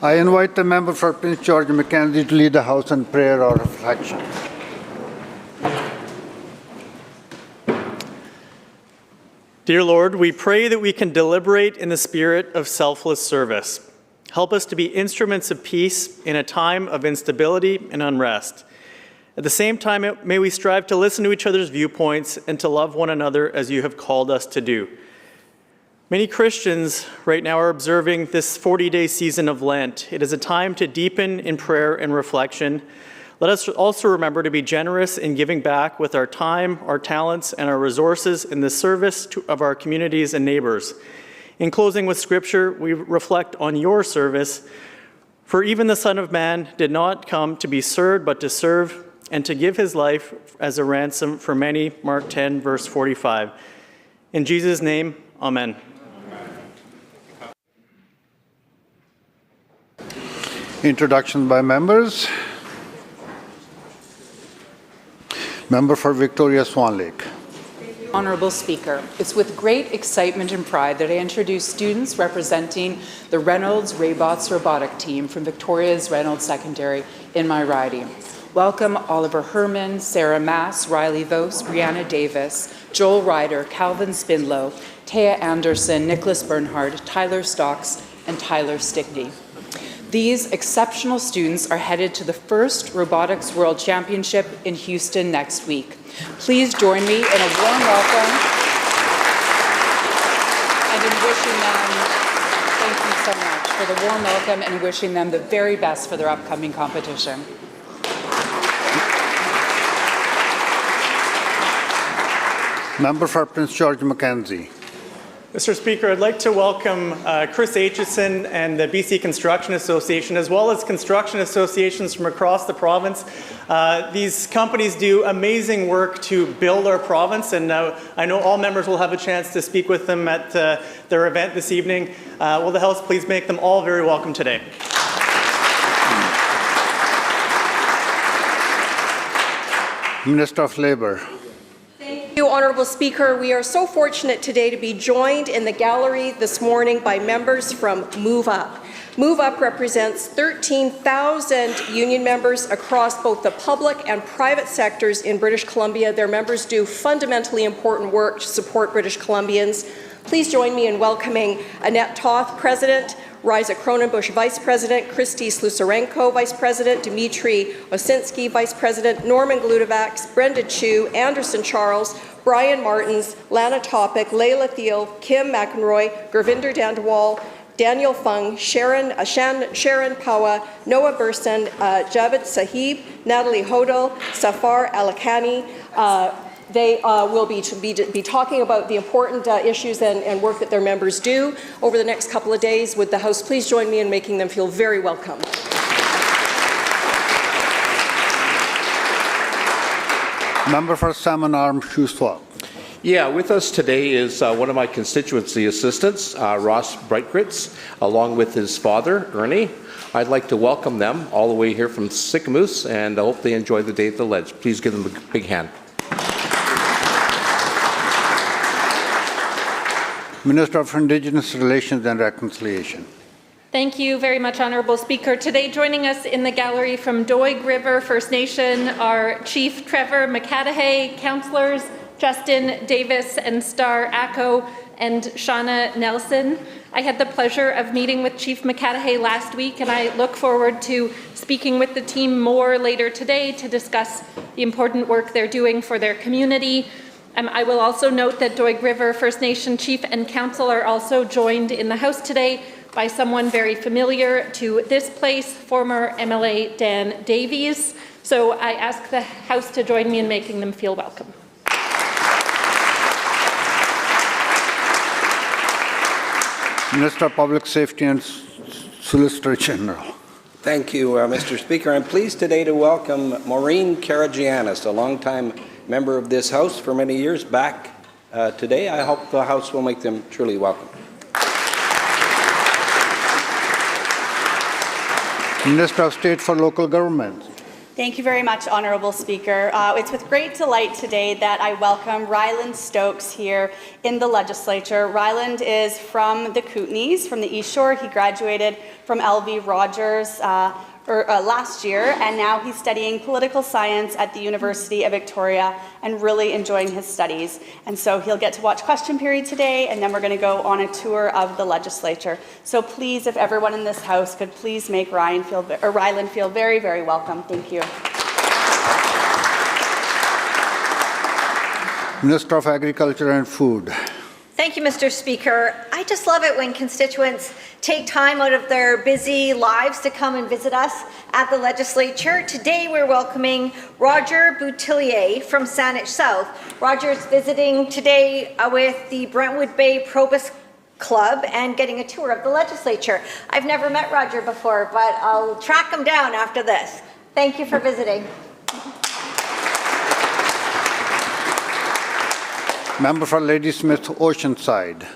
I invite the member for Prince George Mackenzie to lead the House in prayer or reflection. Dear Lord, we pray that we can deliberate in the spirit of selfless service. Help us to be instruments of peace in a time of instability and unrest. At the same time, may we strive to listen to each other's viewpoints and to love one another as you have called us to do. Many Christians right now are observing this 40-day season of Lent. It is a time to deepen in prayer and reflection. Let us also remember to be generous in giving back with our time, our talents, and our resources in the service of our communities and neighbors. In closing with Scripture, we reflect on your service. For even the Son of Man did not come to be served, but to serve, and to give his life as a ransom for many. Mark 10, verse 45. In Jesus' name, amen. Introduction by members. Member for Victoria Swan Lake. Honorable Speaker, it's with great excitement and pride that I introduce students representing the Reynolds Raybots robotic team from Victoria's Reynolds Secondary in my riding. Welcome Oliver Herman, Sarah Mass, Riley Vos, Brianna Davis, Joel Ryder, Calvin Spindlow, Taya Anderson, Nicholas Bernhard, Tyler Stocks, and Tyler Stickney. These exceptional students are headed to the first Robotics World Championship in Houston next week. Please join me in a warm welcome and in wishing them, thank you so much for the warm welcome and wishing them the very best for their upcoming competition. Member for Prince George Mackenzie. Mr. Speaker, I'd like to welcome Chris Aitchison and the BC Construction Association, as well as construction associations from across the province. These companies do amazing work to build our province, and I know all members will have a chance to speak with them at their event this evening. Will the House please make them all very welcome today? Minister of Labour. Thank you, Honourable Speaker. We are so fortunate today to be joined in the gallery this morning by members from Move Up. Move Up represents 13,000 union members across both the public and private sectors in British Columbia. Their members do fundamentally important work to support British Columbians. Please join me in welcoming Annette Toth, President, Riza Cronenbush, Vice President, Christy Slusarenko, Vice President, Dmitry Osinski, Vice President, Norman Glutovax, Brenda Chu, Anderson Charles, Brian Martins, Lana Topic, Leila Thiel, Kim McEnroy, Gurvinder Dandewal, Daniel Fung, Sharon Pawa, Noah Burson, Javed Sahib, Natalie Hodel, Safar Alakani. They will be talking about the important issues and work that their members do over the next couple of days. Would the House please join me in making them feel very welcome? Member for Salmon Arm, Shuswap. Yeah, with us today is one of my constituency assistants, Ross Brightgritz, along with his father, Ernie. I'd like to welcome them all the way here from Sicamous, and I hope they enjoy the day at the Ledge. Please give them a big hand. Minister of Indigenous Relations and Reconciliation. Thank you very much, Honourable Speaker. Today joining us in the gallery from Doig River First Nation are Chief Trevor McCatahay, councillors Justin Davis and Star Acko, and Shauna Nelson. I had the pleasure of meeting with Chief McCatahay last week, and I look forward to speaking with the team more later today to discuss the important work they're doing for their community. I will also note that Doig River First Nation Chief and Council are also joined in the House today by someone very familiar to this place, former MLA Dan Davies. So I ask the House to join me in making them feel welcome. Minister of Public Safety and Solicitor General. Thank you, Mr. Speaker. I'm pleased today to welcome Maureen Karagianis, a longtime member of this House for many years, back today. I hope the House will make them truly welcome. Minister of State for Local Government. Thank you very much, Honourable Speaker. It's with great delight today that I welcome Ryland Stokes here in the Legislature. Ryland is from the Kootenays, from the East Shore. He graduated from LV Rogers last year, and now he's studying political science at the University of Victoria and really enjoying his studies. And so he'll get to watch question period today, and then we're going to go on a tour of the legislature. So please, if everyone in this house could please make Ryland feel very, very welcome. Thank you. Minister of Agriculture and Food. Thank you, Mr. Speaker. I just love it when constituents take time out of their busy lives to come and visit us at the Legislature. Today we're welcoming Roger Boutillier from Saanich South. Roger is visiting today with the Brentwood Bay Probus Club and getting a tour of the Legislature. I've never met Roger before, but I'll track him down after this. Thank you for visiting. Member for Ladysmith Oceanside.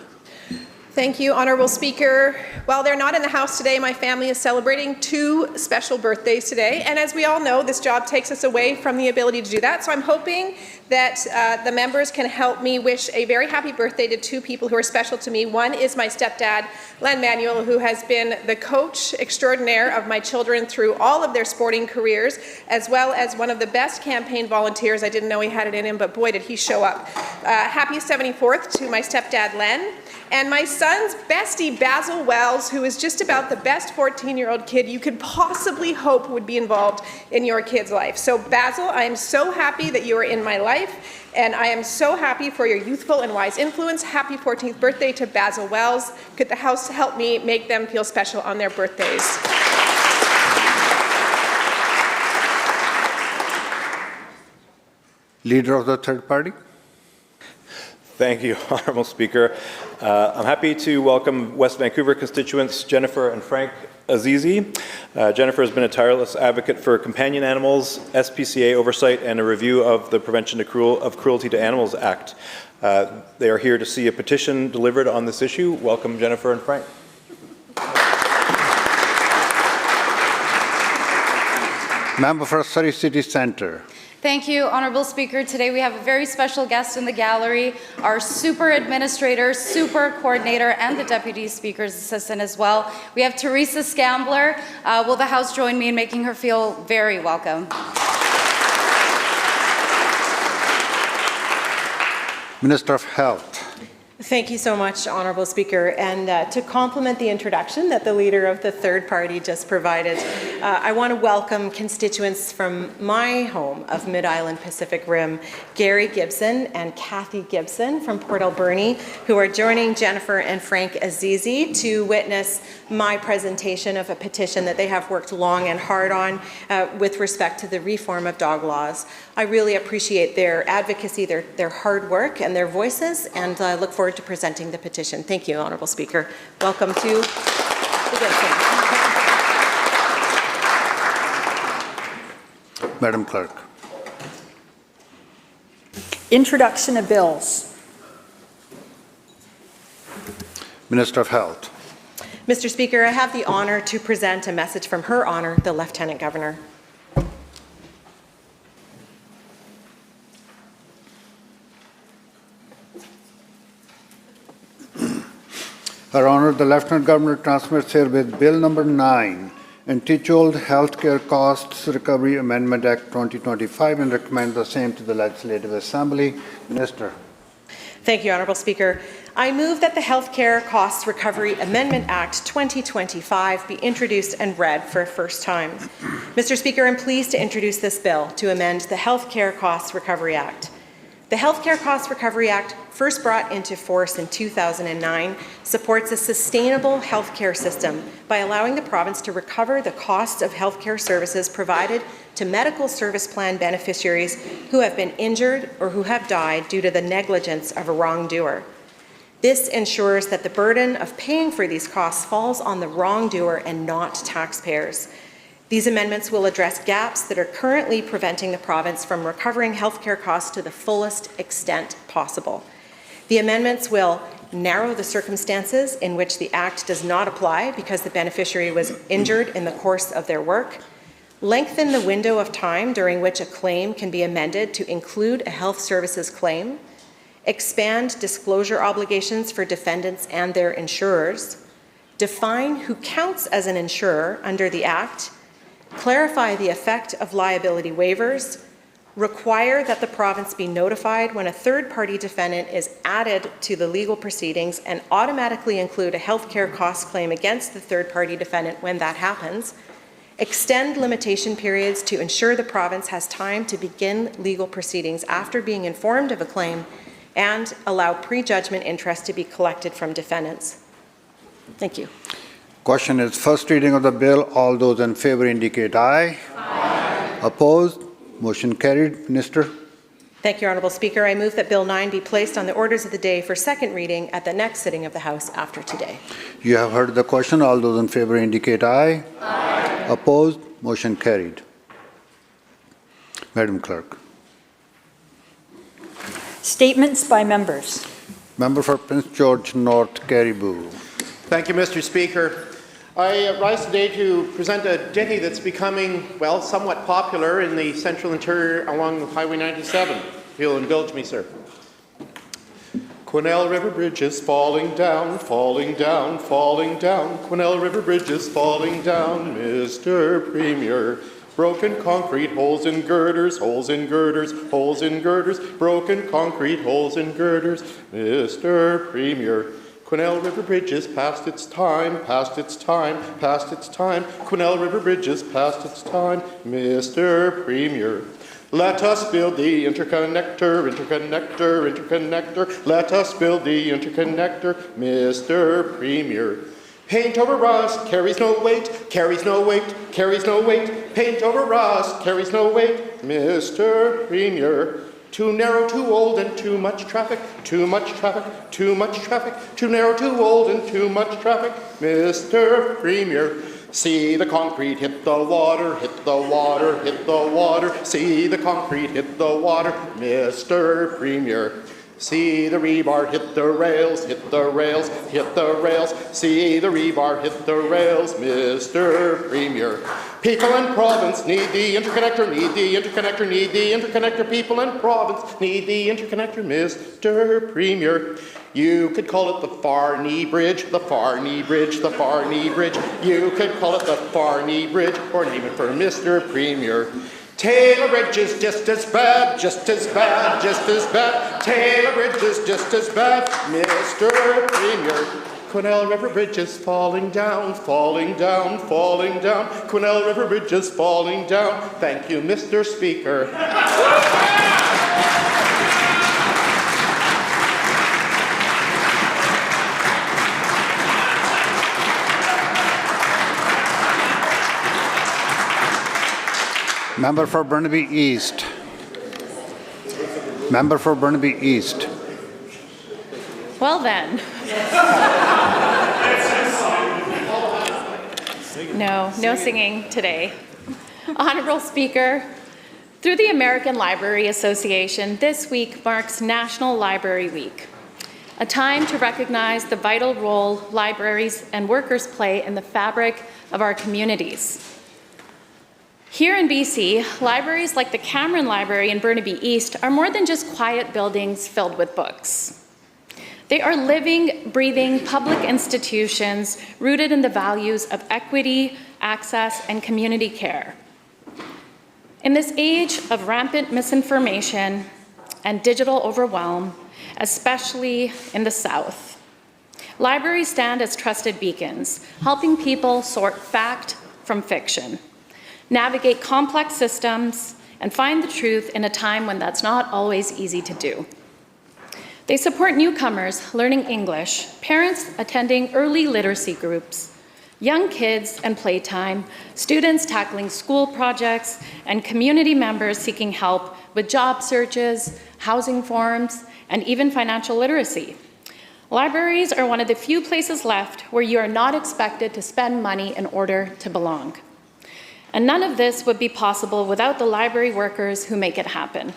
Thank you, Honourable Speaker. While they're not in the House today, my family is celebrating 2 special birthdays today. And as we all know, this job takes us away from the ability to do that. So I'm hoping that the members can help me wish a very happy birthday to 2 people who are special to me. One is my stepdad, Len Manuel, who has been the coach extraordinaire of my children through all of their sporting careers, as well as one of the best campaign volunteers. I didn't know he had it in him, but boy, did he show up. Happy 74th to my stepdad, Len. And my son's bestie, Basil Wells, who is just about the best 14-year-old kid you could possibly hope would be involved in your kid's life. So Basil, I am so happy that you are in my life, and I am so happy for your youthful and wise influence. Happy 14th birthday to Basil Wells. Could the House help me make them feel special on their birthdays? Leader of the third party. Thank you, Honourable Speaker. I'm happy to welcome West Vancouver constituents Jennifer and Frank Azizi. Jennifer has been a tireless advocate for companion animals, SPCA oversight, and a review of the Prevention of Cruelty to Animals Act. They are here to see a petition delivered on this issue. Welcome, Jennifer and Frank. Member for Surrey City Centre. Thank you, Honourable Speaker. Today we have a very special guest in the gallery, our super administrator, super coordinator, and the Deputy Speaker's assistant as well. We have Teresa Scambler. Will the House join me in making her feel very welcome? Minister of Health. Thank you so much, Honourable Speaker. And to complement the introduction that the Leader of the Third Party just provided, I want to welcome constituents from my home of Mid-Island Pacific Rim, Gary Gibson and Kathy Gibson from Port Alberni, who are joining Jennifer and Frank Azizi to witness my presentation of a petition that they have worked long and hard on with respect to the reform of dog laws. I really appreciate their advocacy, their hard work, and their voices, and I look forward to presenting the petition. Thank you, Honourable Speaker. Welcome to the Gibson. Madam Clerk. Introduction of bills. Minister of Health. Mr. Speaker, I have the honour to present a message from Her Honour, the Lieutenant Governor. Her Honour, the Lieutenant Governor transmits herewith Bill number 9, entitled Healthcare Costs Recovery Amendment Act 2025, and recommends the same to the Legislative Assembly. Minister. Thank you, Honourable Speaker. I move that the Healthcare Costs Recovery Amendment Act 2025 be introduced and read for a first time. Mr. Speaker, I'm pleased to introduce this bill to amend the Healthcare Costs Recovery Act. The Healthcare Costs Recovery Act, first brought into force in 2009, supports a sustainable healthcare system by allowing the province to recover the costs of healthcare services provided to medical service plan beneficiaries who have been injured or who have died due to the negligence of a wrongdoer. This ensures that the burden of paying for these costs falls on the wrongdoer and not taxpayers. These amendments will address gaps that are currently preventing the province from recovering healthcare costs to the fullest extent possible. The amendments will narrow the circumstances in which the Act does not apply because the beneficiary was injured in the course of their work, lengthen the window of time during which a claim can be amended to include a health services claim, expand disclosure obligations for defendants and their insurers, define who counts as an insurer under the Act, clarify the effect of liability waivers, require that the province be notified when a third-party defendant is added to the legal proceedings and automatically include a healthcare cost claim against the third-party defendant when that happens, extend limitation periods to ensure the province has time to begin legal proceedings after being informed of a claim, and allow prejudgment interest to be collected from defendants. Thank you. Question is first reading of the bill. All those in favor indicate aye. Aye. Opposed? Motion carried. Minister. Thank you, Honourable Speaker. I move that Bill 9 be placed on the orders of the day for second reading at the next sitting of the House after today. You have heard the question. All those in favor indicate aye. Aye. Opposed? Motion carried. Madam Clerk. Statements by members. Member for Prince George North Caribou. Thank you, Mr. Speaker. I rise today to present a ditty that's becoming, well, somewhat popular in the central interior along Highway 97. If you'll indulge me, sir. Quesnel River Bridge is falling down, falling down, falling down. Quesnel River Bridge is falling down, Mr. Premier. Broken concrete, holes in girders, holes in girders, holes in girders. Broken concrete, holes in girders, Mr. Premier. Quesnel River Bridge is past its time, past its time, past its time. Quesnel River Bridge is past its time, Mr. Premier. Let us build the interconnector, interconnector, interconnector. Let us build the interconnector, Mr. Premier. Paint over rust carries no weight, carries no weight, carries no weight. Paint over rust carries no weight, Mr. Premier. Too narrow, too old, and too much traffic, too much traffic, too much traffic. Too narrow, too old, and too much traffic, Mr. Premier. See the concrete hit the water, hit the water, hit the water. See the concrete hit the water, Mr. Premier. See the rebar hit the rails, hit the rails, hit the rails. See the rebar hit the rails, Mr. Premier. People in province need the interconnector, need the interconnector, need the interconnector. People in province need the interconnector, Mr. Premier. You could call it the Far Knee Bridge, the Far Knee Bridge, the Far Knee Bridge. You could call it the Far Knee Bridge, or name it for Mr. Premier. Taylor Bridge is just as bad, just as bad, just as bad. Taylor Bridge is just as bad, Mr. Premier. Quesnel River Bridge is falling down, falling down, falling down. Quesnel River Bridge is falling down. Thank you, Mr. Speaker. Member for Burnaby East. Member for Burnaby East. Well then. No singing today. Honourable Speaker, through the American Library Association, this week marks National Library Week, a time to recognize the vital role libraries and workers play in the fabric of our communities. Here in BC, libraries like the Cameron Library in Burnaby East are more than just quiet buildings filled with books. They are living, breathing public institutions rooted in the values of equity, access, and community care. In this age of rampant misinformation and digital overwhelm, especially in the South, libraries stand as trusted beacons, helping people sort fact from fiction, navigate complex systems, and find the truth in a time when that's not always easy to do. They support newcomers learning English, parents attending early literacy groups, young kids and playtime, students tackling school projects, and community members seeking help with job searches, housing forms, and even financial literacy. Libraries are one of the few places left where you are not expected to spend money in order to belong. And none of this would be possible without the library workers who make it happen.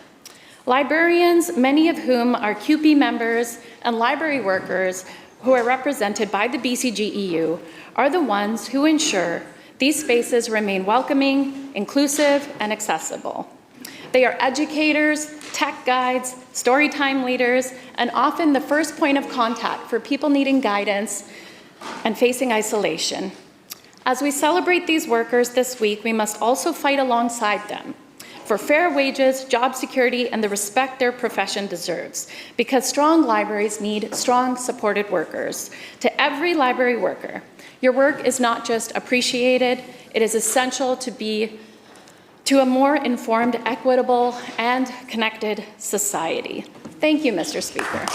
Librarians, many of whom are CUPE members, and library workers who are represented by the BCGEU, are the ones who ensure these spaces remain welcoming, inclusive, and accessible. They are educators, tech guides, storytime leaders, and often the first point of contact for people needing guidance and facing isolation. As we celebrate these workers this week, we must also fight alongside them for fair wages, job security, and the respect their profession deserves, because strong libraries need strong, supported workers. To every library worker, your work is not just appreciated, it is essential to a more informed, equitable, and connected society. Thank you, Mr. Speaker.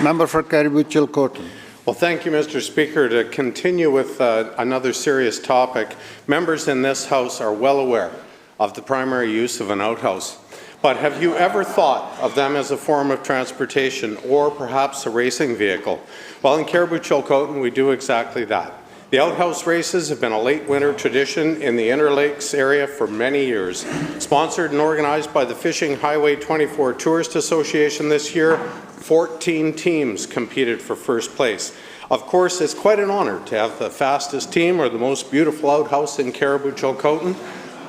Member for Caribou-Chilcotin. Well, thank you, Mr. Speaker. To continue with another serious topic, members in this House are well aware of the primary use of an outhouse. But have you ever thought of them as a form of transportation or perhaps a racing vehicle? Well, in Caribou-Chilcotin, we do exactly that. The outhouse races have been a late winter tradition in the Inner Lakes area for many years. Sponsored and organized by the Fishing Highway 24 Tourist Association this year, 14 teams competed for first place. Of course, it's quite an honor to have the fastest team or the most beautiful outhouse in Caribou-Chilcotin.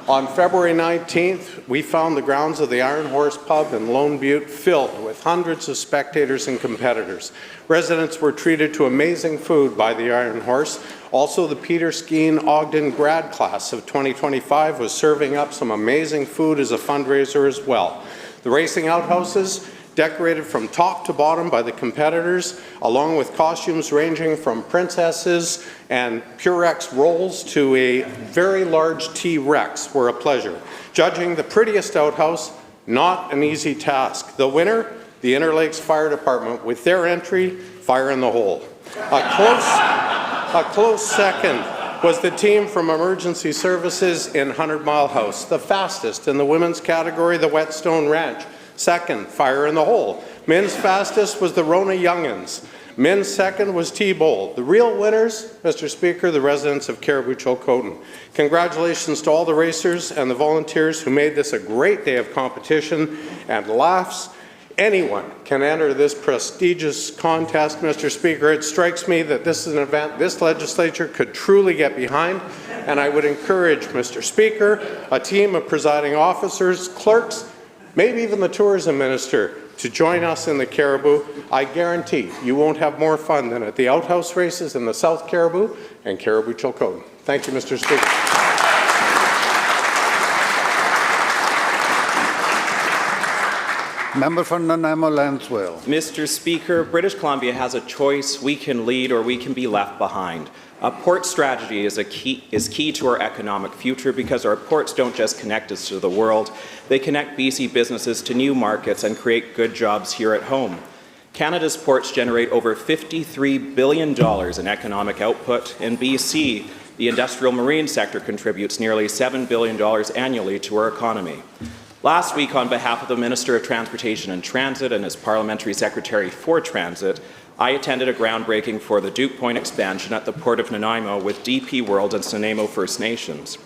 On February 19th, we found the grounds of the Iron Horse Pub in Lone Butte filled with hundreds of spectators and competitors. Residents were treated to amazing food by the Iron Horse. Also, the Peter Skeen Ogden grad class of 2025 was serving up some amazing food as a fundraiser as well. The racing outhouses, decorated from top to bottom by the competitors, along with costumes ranging from princesses and Purex rolls to a very large T-Rex, were a pleasure. Judging the prettiest outhouse, not an easy task. The winner, the Inner Lakes Fire Department, with their entry, Fire in the Hole. A close second was the team from Emergency Services in 100 Mile House. The fastest in the women's category, the Whetstone Ranch. Second, Fire in the Hole. Men's fastest was the Rona Youngins. Men's second was T-Bowl. The real winners, Mr. Speaker, the residents of Caribou-Chilcotin. Congratulations to all the racers and the volunteers who made this a great day of competition and laughs. Anyone can enter this prestigious contest, Mr. Speaker. It strikes me that this is an event this legislature could truly get behind, and I would encourage, Mr. Speaker, a team of presiding officers, clerks, maybe even the tourism minister, to join us in the Caribou. I guarantee you won't have more fun than at the outhouse races in the South Caribou and Caribou-Chilcotin. Thank you, Mr. Speaker. Member for Nanaimo Lansdale. Mr. Speaker, British Columbia has a choice. We can lead or we can be left behind. A port strategy is key to our economic future because our ports don't just connect us to the world, they connect BC businesses to new markets and create good jobs here at home. Canada's ports generate over $53 billion in economic output. In BC, the industrial marine sector contributes nearly $7 billion annually to our economy. Last week, on behalf of the Minister of Transportation and Transit and his Parliamentary Secretary for Transit, I attended a groundbreaking for the Duke Point expansion at the Port of Nanaimo with DP World and Nanaimo First Nations.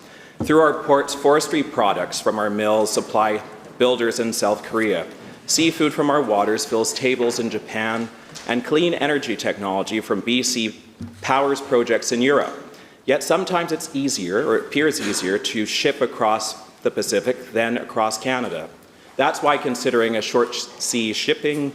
Through our ports, forestry products from our mills supply builders in South Korea. Seafood from our waters fills tables in Japan, and clean energy technology from BC powers projects in Europe. Yet sometimes it's easier, or it appears easier, to ship across the Pacific than across Canada. That's why considering a short sea shipping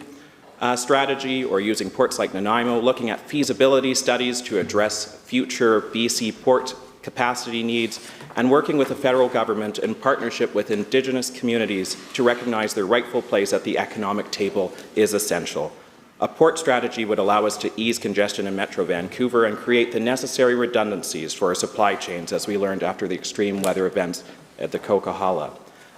strategy or using ports like Nanaimo, looking at feasibility studies to address future BC port capacity needs, and working with the federal government in partnership with Indigenous communities to recognize their rightful place at the economic table is essential. A port strategy would allow us to ease congestion in Metro Vancouver and create the necessary redundancies for our supply chains, as we learned after the extreme weather events at the Coquihalla.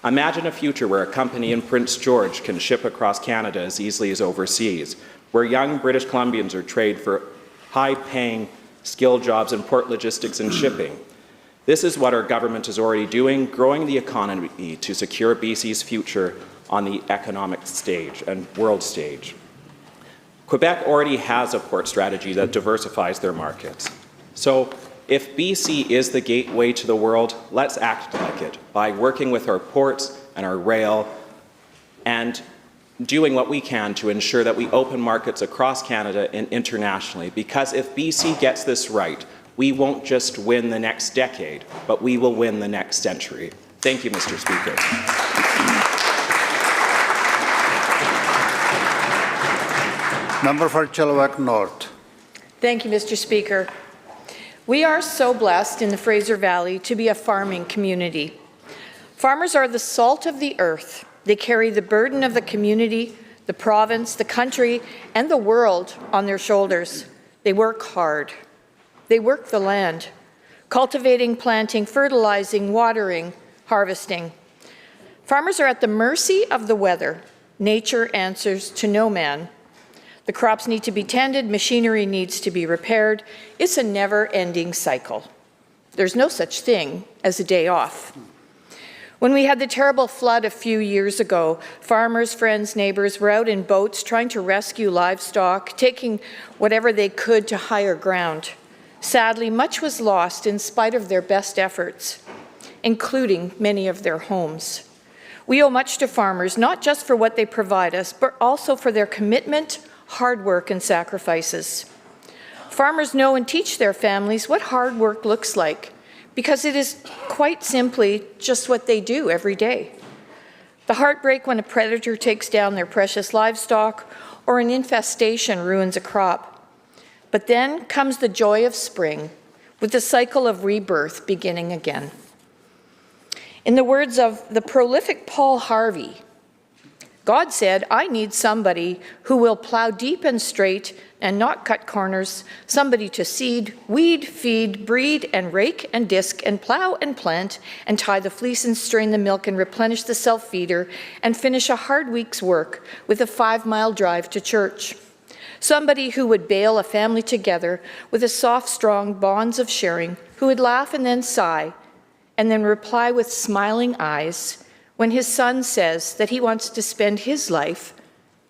Imagine a future where a company in Prince George can ship across Canada as easily as overseas, where young British Columbians are trained for high-paying skilled jobs in port logistics and shipping. This is what our government is already doing, growing the economy to secure BC's future on the economic stage and world stage. Quebec already has a port strategy that diversifies their markets. So if BC is the gateway to the world, let's act like it by working with our ports and our rail and doing what we can to ensure that we open markets across Canada and internationally. Because if BC gets this right, we won't just win the next decade, but we will win the next century. Thank you, Mr. Speaker. Member for Chilliwack North. Thank you, Mr. Speaker. We are so blessed in the Fraser Valley to be a farming community. Farmers are the salt of the earth. They carry the burden of the community, the province, the country, and the world on their shoulders. They work hard. They work the land, cultivating, planting, fertilizing, watering, harvesting. Farmers are at the mercy of the weather. Nature answers to no man. The crops need to be tended, machinery needs to be repaired. It's a never-ending cycle. There's no such thing as a day off. When we had the terrible flood a few years ago, farmers, friends, neighbors were out in boats trying to rescue livestock, taking whatever they could to higher ground. Sadly, much was lost in spite of their best efforts, including many of their homes. We owe much to farmers, not just for what they provide us, but also for their commitment, hard work, and sacrifices. Farmers know and teach their families what hard work looks like, because it is quite simply just what they do every day. The heartbreak when a predator takes down their precious livestock or an infestation ruins a crop. But then comes the joy of spring, with the cycle of rebirth beginning again. In the words of the prolific Paul Harvey, God said, I need somebody who will plow deep and straight and not cut corners, somebody to seed, weed, feed, breed, and rake and disc and plow and plant and tie the fleece and strain the milk and replenish the self-feeder and finish a hard week's work with a 5-mile drive to church. Somebody who would bail a family together with a soft, strong bonds of sharing, who would laugh and then sigh, and then reply with smiling eyes when his son says that he wants to spend his life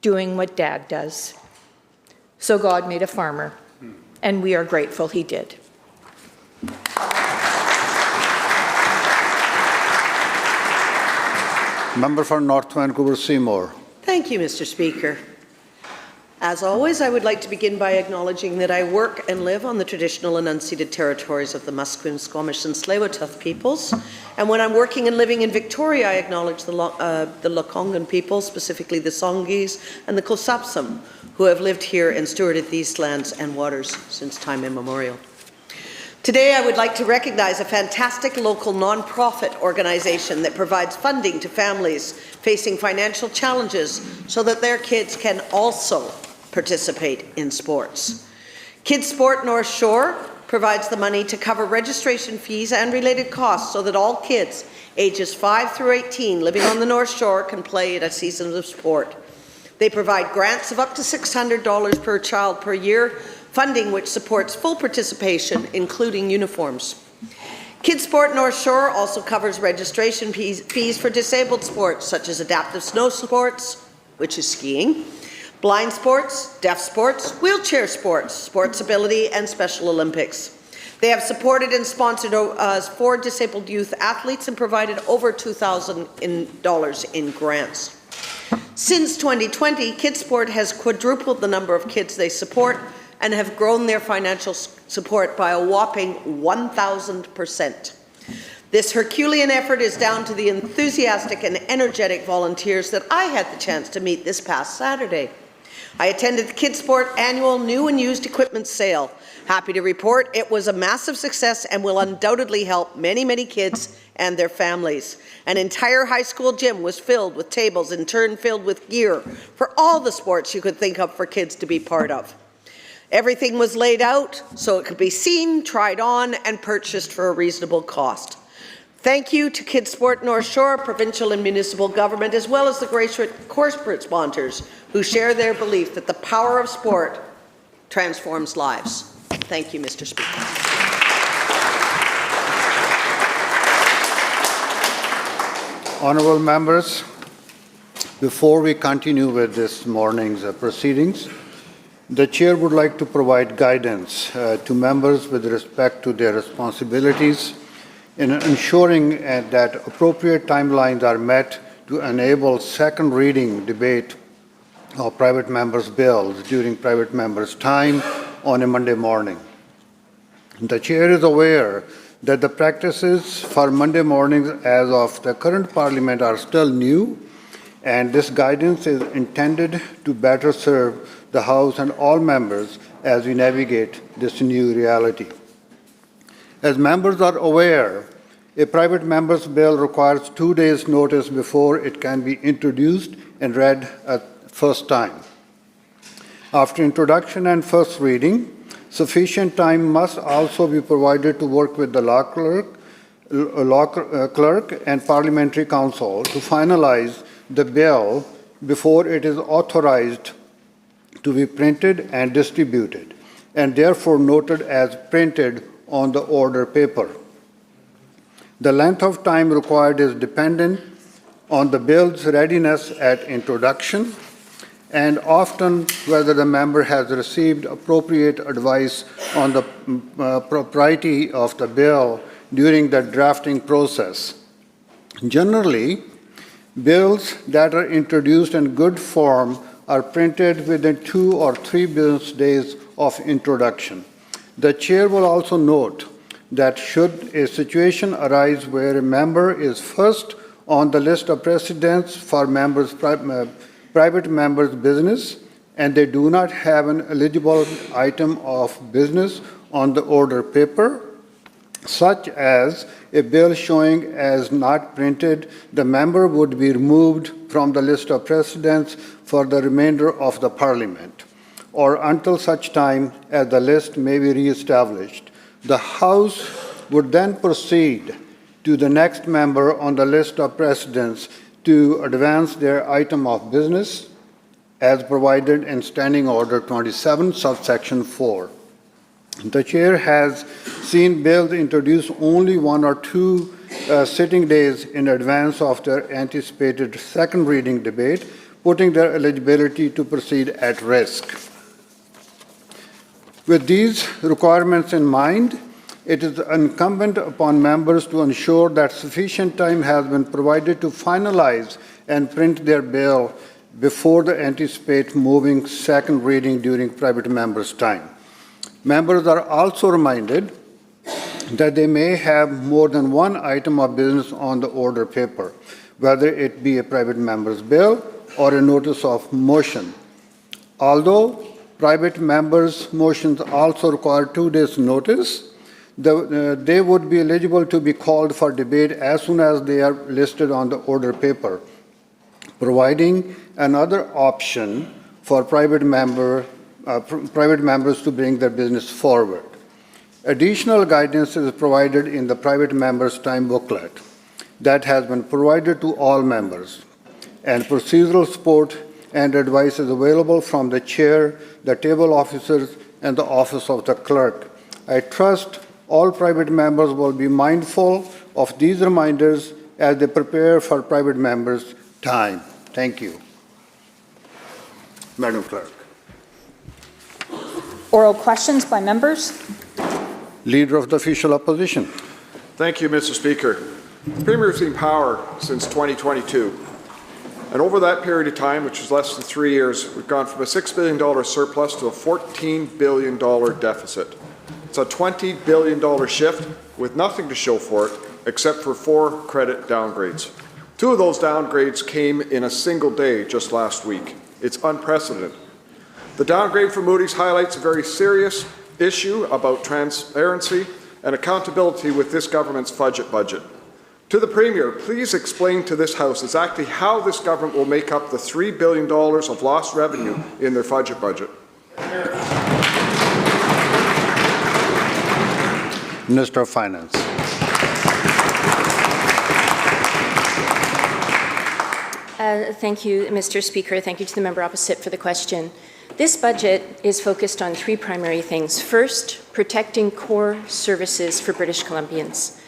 doing what Dad does. So God made a farmer, and we are grateful he did. Member for North Vancouver Seymour. Thank you, Mr. Speaker. As always, I would like to begin by acknowledging that I work and live on the traditional and unceded territories of the Musqueam, Squamish, and Tsleil-Waututh peoples. And when I'm working and living in Victoria, I acknowledge the Lekwungen people, specifically the Songhees and the Kosapsum, who have lived here and stewarded these lands and waters since time immemorial. Today, I would like to recognize a fantastic local nonprofit organization that provides funding to families facing financial challenges so that their kids can also participate in sports. Kids Sport North Shore provides the money to cover registration fees and related costs so that all kids ages 5 through 18 living on the North Shore can play at a season of sport. They provide grants of up to $600 per child per year, funding which supports full participation, including uniforms. Kids Sport North Shore also covers registration fees for disabled sports such as adaptive snow sports, which is skiing, blind sports, deaf sports, wheelchair sports, sports ability, and Special Olympics. They have supported and sponsored 4 disabled youth athletes and provided over $2,000 in grants. Since 2020, Kids Sport has quadrupled the number of kids they support and have grown their financial support by a whopping 1,000%. This Herculean effort is down to the enthusiastic and energetic volunteers that I had the chance to meet this past Saturday. I attended the Kids Sport annual new and used equipment sale. Happy to report it was a massive success and will undoubtedly help many, many kids and their families. An entire high school gym was filled with tables, in turn filled with gear for all the sports you could think of for kids to be part of. Everything was laid out so it could be seen, tried on, and purchased for a reasonable cost. Thank you to Kids Sport North Shore, provincial and municipal government, as well as the corporate sponsors who share their belief that the power of sport transforms lives. Thank you, Mr. Speaker. Honourable members, before we continue with this morning's proceedings, the Chair would like to provide guidance to members with respect to their responsibilities in ensuring that appropriate timelines are met to enable second reading debate of private members' bills during private members' time on a Monday morning. The Chair is aware that the practices for Monday mornings as of the current Parliament are still new, and this guidance is intended to better serve the House and all members as we navigate this new reality. As members are aware, a private member's bill requires 2 days' notice before it can be introduced and read at first time. After introduction and first reading, sufficient time must also be provided to work with the law clerk and parliamentary council to finalize the bill before it is authorized to be printed and distributed, and therefore noted as printed on the order paper. The length of time required is dependent on the bill's readiness at introduction and often whether the member has received appropriate advice on the propriety of the bill during the drafting process. Generally, bills that are introduced in good form are printed within 2 or 3 business days of introduction. The chair will also note that should a situation arise where a member is first on the list of precedents for private members' business and they do not have an eligible item of business on the order paper, such as a bill showing as not printed, the member would be removed from the list of precedents for the remainder of the Parliament, or until such time as the list may be re-established. The House would then proceed to the next member on the list of precedents to advance their item of business as provided in Standing Order 27, subsection 4. The Chair has seen bills introduced only 1 or 2 sitting days in advance of their anticipated second reading debate, putting their eligibility to proceed at risk. With these requirements in mind, it is incumbent upon members to ensure that sufficient time has been provided to finalize and print their bill before the anticipated moving second reading during private members' time. Members are also reminded that they may have more than one item of business on the order paper, whether it be a private member's bill or a notice of motion. Although private members' motions also require 2 days' notice, they would be eligible to be called for debate as soon as they are listed on the order paper, providing another option for private members to bring their business forward. Additional guidance is provided in the private members' time booklet that has been provided to all members, and procedural support and advice is available from the chair, the table officers, and the office of the clerk. I trust all private members will be mindful of these reminders as they prepare for private members' time. Thank you. Madam Clerk. Oral questions by members. Leader of the Official Opposition. Thank you, Mr. Speaker. The Premier has been in power since 2022. And over that period of time, which is less than 3 years, we've gone from a $6 billion surplus to a $14 billion deficit. It's a $20 billion shift with nothing to show for it except for 4 credit downgrades. 2 of those downgrades came in a single day just last week. It's unprecedented. The downgrade from Moody's highlights a very serious issue about transparency and accountability with this government's budget. To the Premier, please explain to this House exactly how this government will make up the $3 billion of lost revenue in their budget. Minister of Finance. Thank you, Mr. Speaker. Thank you to the member opposite for the question. This budget is focused on 3 primary things. First, protecting core services for British Columbians.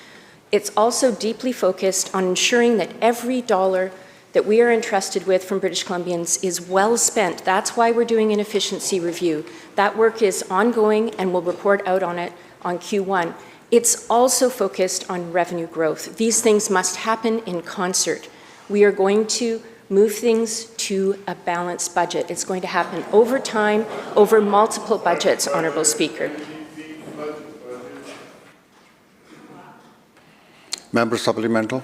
It's also deeply focused on ensuring that every dollar that we are entrusted with from British Columbians is well spent. That's why we're doing an efficiency review. That work is ongoing and we'll report out on it on Q1. It's also focused on revenue growth. These things must happen in concert. We are going to move things to a balanced budget. It's going to happen over time, over multiple budgets, Honourable Speaker. Member supplemental.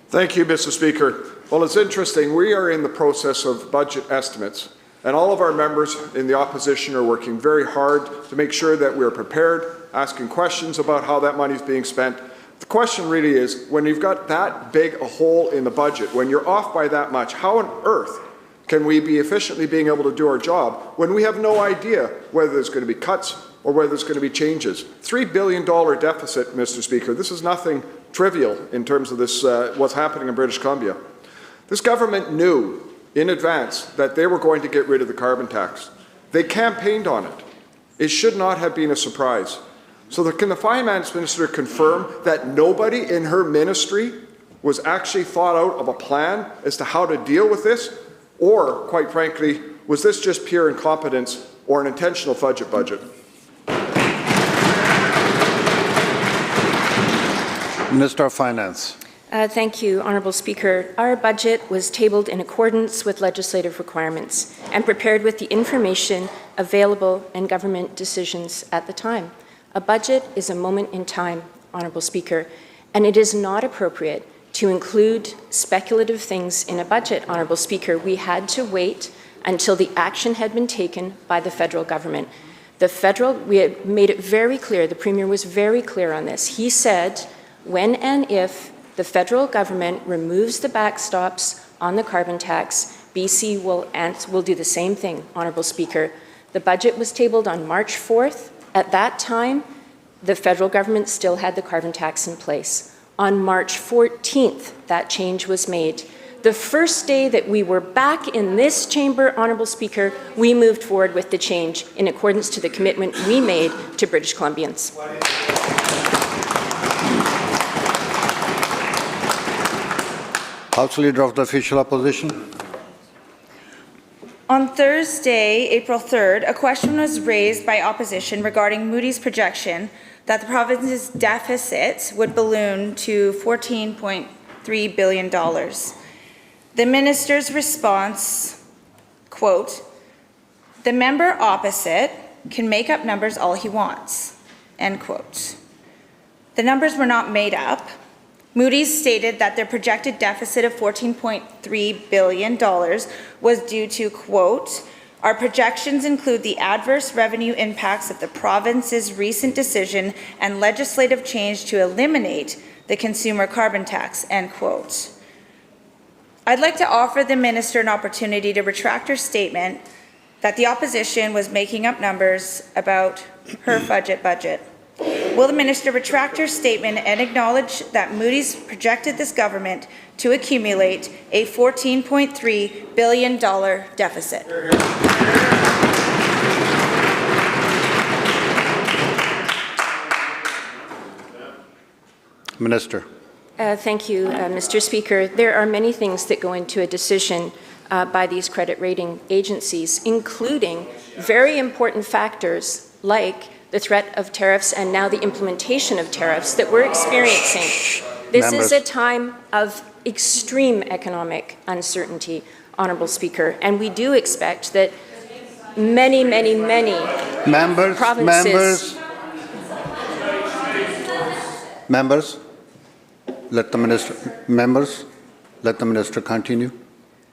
Thank you, Mr. Speaker. Well, it's interesting. We are in the process of budget estimates, And all of our members in the opposition are working very hard to make sure that we're prepared, asking questions about how that money is being spent. The question really is, when you've got that big a hole in the budget, when you're off by that much, how on earth can we be efficiently being able to do our job when we have no idea whether there's going to be cuts or whether there's going to be changes? $3 billion deficit, Mr. Speaker. This is nothing trivial in terms of this, what's happening in British Columbia. This government knew in advance that they were going to get rid of the carbon tax. They campaigned on it. It should not have been a surprise. So can the Finance Minister confirm that nobody in her ministry was actually thought out of a plan as to how to deal with this? Or, quite frankly, was this just pure incompetence or an intentional fudge budget? Minister of Finance. Thank you, Honourable Speaker. Our budget was tabled in accordance with legislative requirements and prepared with the information available and government decisions at the time. A budget is a moment in time, Honourable Speaker, and it is not appropriate to include speculative things in a budget, Honourable Speaker. We had to wait until the action had been taken by the federal government. We had made it very clear, the Premier was very clear on this. He said, when and if the federal government removes the backstops on the carbon tax, BC will do the same thing, Honourable Speaker. The budget was tabled on March 4th. At that time, the federal government still had the carbon tax in place. On March 14th, that change was made. The first day that we were back in this chamber, Honourable Speaker, we moved forward with the change in accordance to the commitment we made to British Columbians. House Leader of the Official Opposition. On Thursday, April 3rd, a question was raised by opposition regarding Moody's projection that the province's deficit would balloon to $14.3 billion. The minister's response, quote, "The member opposite can make up numbers all he wants," end quote. The numbers were not made up. Moody's stated that their projected deficit of $14.3 billion was due to, quote, "Our projections include the adverse revenue impacts of the province's recent decision and legislative change to eliminate the consumer carbon tax," end quote. I'd like to offer the minister an opportunity to retract her statement that the opposition was making up numbers about her budget. Will the minister retract her statement and acknowledge that Moody's projected this government to accumulate a $14.3 billion deficit? Minister. Thank you, Mr. Speaker. There are many things that go into a decision by these credit rating agencies, including very important factors like the threat of tariffs and now the implementation of tariffs that we're experiencing. This is a time of extreme economic uncertainty, Honourable Speaker, and we do expect that many provinces... Let the minister continue.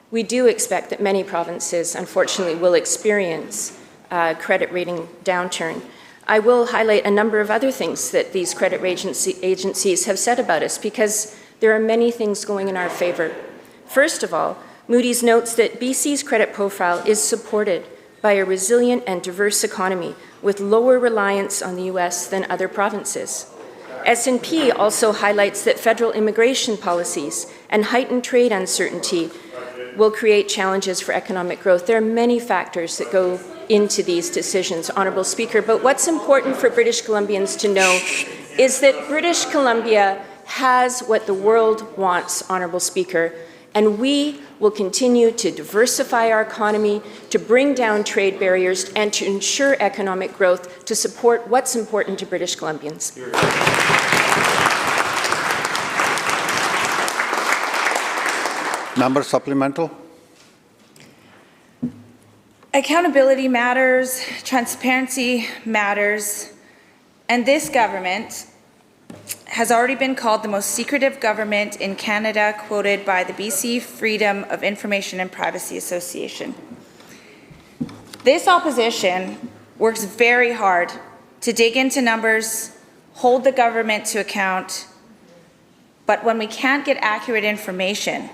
We do expect that many provinces, unfortunately, will experience credit rating downturn. I will highlight a number of other things that these credit agencies have said about us, because there are many things going in our favour. First of all, Moody's notes that BC's credit profile is supported by a resilient and diverse economy with lower reliance on the US than other provinces. S&P also highlights that federal immigration policies and heightened trade uncertainty will create challenges for economic growth. There are many factors that go into these decisions, Honourable Speaker, but what's important for British Columbians to know is that British Columbia has what the world wants, Honourable Speaker, and we will continue to diversify our economy, to bring down trade barriers, and to ensure economic growth to support what's important to British Columbians. Member supplemental. Accountability matters, transparency matters, and this government has already been called the most secretive government in Canada, quoted by the BC Freedom of Information and Privacy Association. This opposition works very hard to dig into numbers, hold the government to account, but when we can't get accurate information,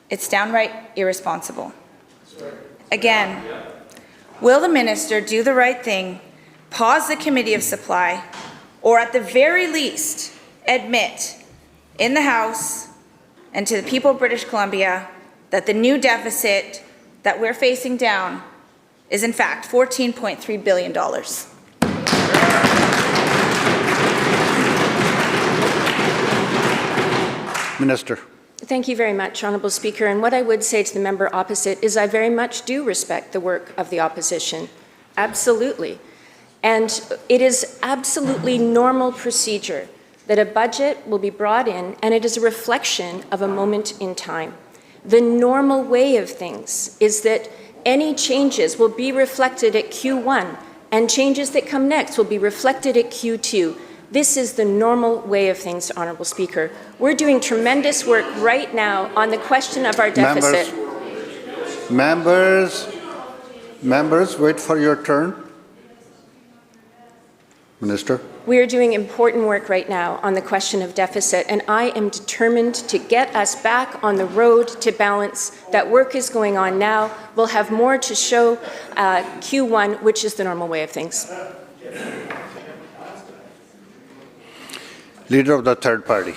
it's downright irresponsible. Again, will the minister do the right thing, pause the Committee of Supply, or at the very least, admit in the House and to the people of British Columbia that the new deficit that we're facing down is in fact $14.3 billion. Minister. Thank you very much, Honourable Speaker. And what I would say to the member opposite is I very much do respect the work of the opposition. Absolutely. And it is absolutely normal procedure that a budget will be brought in and it is a reflection of a moment in time. The normal way of things is that any changes will be reflected at Q1 and changes that come next will be reflected at Q2. This is the normal way of things, Honourable Speaker. We're doing tremendous work right now on the question of our deficit. Members, wait for your turn. Minister. We are doing important work right now on the question of deficit, and I am determined to get us back on the road to balance. That work is going on now. We'll have more to show Q1, which is the normal way of things. Leader of the third party.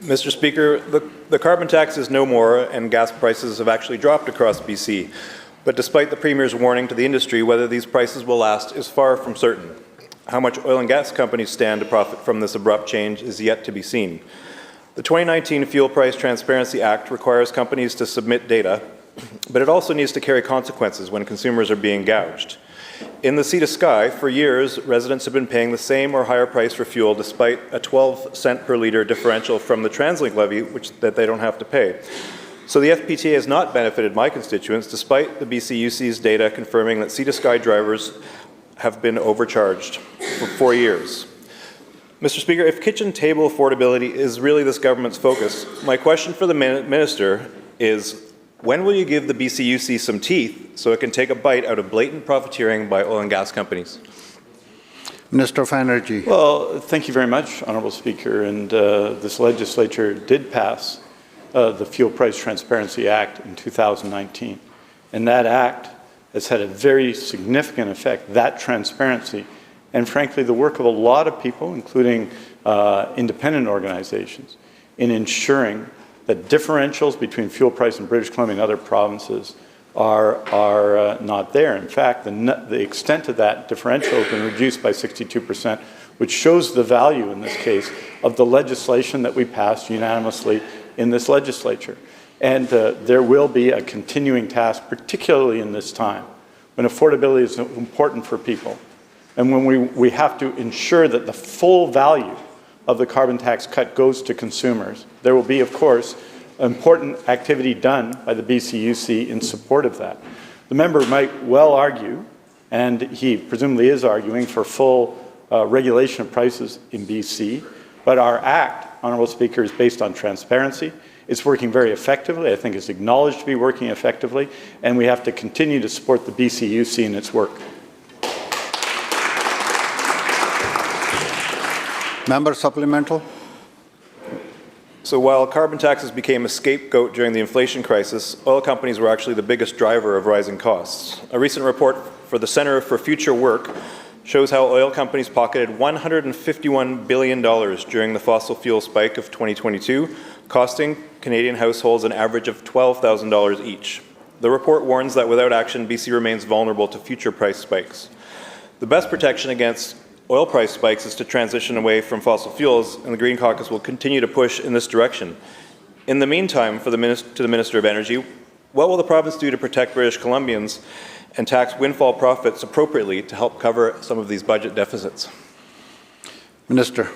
Mr. Speaker, the carbon tax is no more and gas prices have actually dropped across BC. But despite the Premier's warning to the industry, whether these prices will last is far from certain. How much oil and gas companies stand to profit from this abrupt change is yet to be seen. The 2019 Fuel Price Transparency Act requires companies to submit data, but it also needs to carry consequences when consumers are being gouged. In the Sea to Sky, for years, residents have been paying the same or higher price for fuel despite a 12-cent per litre differential from the TransLink levy, that they don't have to pay. So the FPTA has not benefited my constituents, despite the BCUC's data confirming that Sea to Sky drivers have been overcharged for 4 years. Mr. Speaker, if kitchen table affordability is really this government's focus, my question for the minister is, when will you give the BCUC some teeth so it can take a bite out of blatant profiteering by oil and gas companies? Minister of Energy. Well, thank you very much, Honourable Speaker. And this legislature did pass the Fuel Price Transparency Act in 2019. And that act has had a very significant effect, that transparency, and frankly, the work of a lot of people, including independent organizations, in ensuring that differentials between fuel price in British Columbia and other provinces are not there. In fact, the extent of that differential has been reduced by 62%, which shows the value in this case of the legislation that we passed unanimously in this legislature. And there will be a continuing task, particularly in this time, when affordability is important for people, and when we have to ensure that the full value of the carbon tax cut goes to consumers. There will be, of course, important activity done by the BCUC in support of that. The member might well argue, and he presumably is arguing, for full regulation of prices in BC, but our act, Honourable Speaker, is based on transparency. It's working very effectively. I think it's acknowledged to be working effectively, and we have to continue to support the BCUC in its work. Member supplemental. So while carbon taxes became a scapegoat during the inflation crisis, oil companies were actually the biggest driver of rising costs. A recent report for the Centre for Future Work shows how oil companies pocketed $151 billion during the fossil fuel spike of 2022, costing Canadian households an average of $12,000 each. The report warns that without action, BC remains vulnerable to future price spikes. The best protection against oil price spikes is to transition away from fossil fuels, and the Green Caucus will continue to push in this direction. In the meantime, to the Minister of Energy, what will the province do to protect British Columbians and tax windfall profits appropriately to help cover some of these budget deficits? Minister.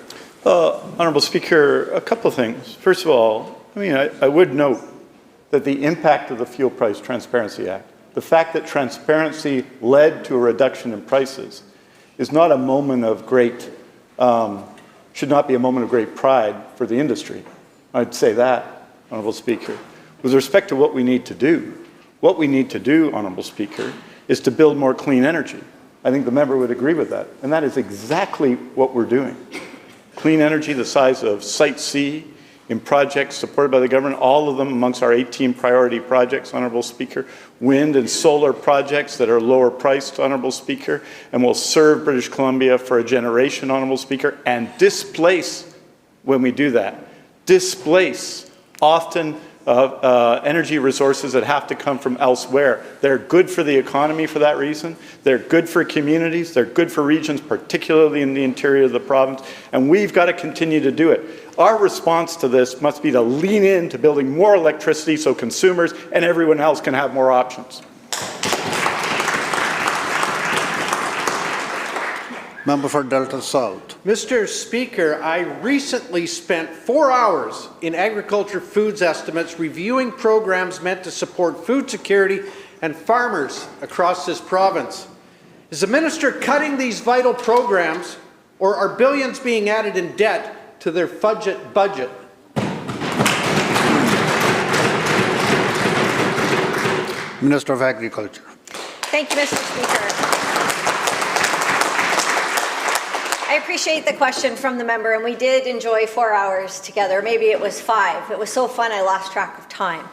Honourable Speaker, a couple of things. First of all, I would note that the impact of the Fuel Price Transparency Act, the fact that transparency led to a reduction in prices, is not a moment of great, should not be a moment of great pride for the industry. I'd say that, Honourable Speaker. With respect to what we need to do, What we need to do, Honourable Speaker, is to build more clean energy. I think the member would agree with that. And that is exactly what we're doing. Clean energy the size of Site C in projects supported by the government, all of them amongst our 18 priority projects, Honourable Speaker. Wind and solar projects that are lower priced, Honourable Speaker, and will serve British Columbia for a generation, Honourable Speaker, and displace, when we do that, displace often energy resources that have to come from elsewhere. They're good for the economy for that reason. They're good for communities. They're good for regions, particularly in the interior of the province. And we've got to continue to do it. Our response to this must be to lean into building more electricity so consumers and everyone else can have more options. Member for Delta South. Mr. Speaker, I recently spent 4 hours in agriculture foods estimates reviewing programs meant to support food security and farmers across this province. Is the minister cutting these vital programs, or are billions being added in debt to their budget? Minister of Agriculture. Thank you, Mr. Speaker. I appreciate the question from the member, and we did enjoy 4 hours together. Maybe it was 5. It was so fun I lost track of time.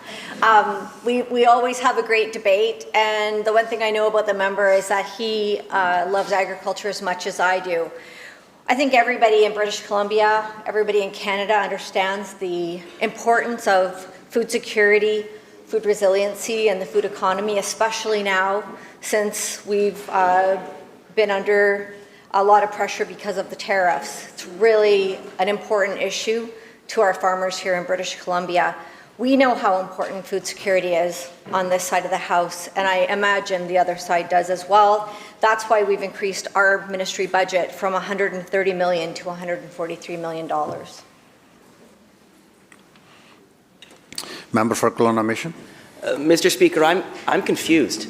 We always have a great debate, and the one thing I know about the member is that he loves agriculture as much as I do. I think everybody in British Columbia, everybody in Canada understands the importance of food security, food resiliency, and the food economy, especially now since we've been under a lot of pressure because of the tariffs. It's really an important issue to our farmers here in British Columbia. We know how important food security is on this side of the House, and I imagine the other side does as well. That's why we've increased our ministry budget from $130 million to $143 million. Member for Kelowna Mission. Mr. Speaker, I'm confused.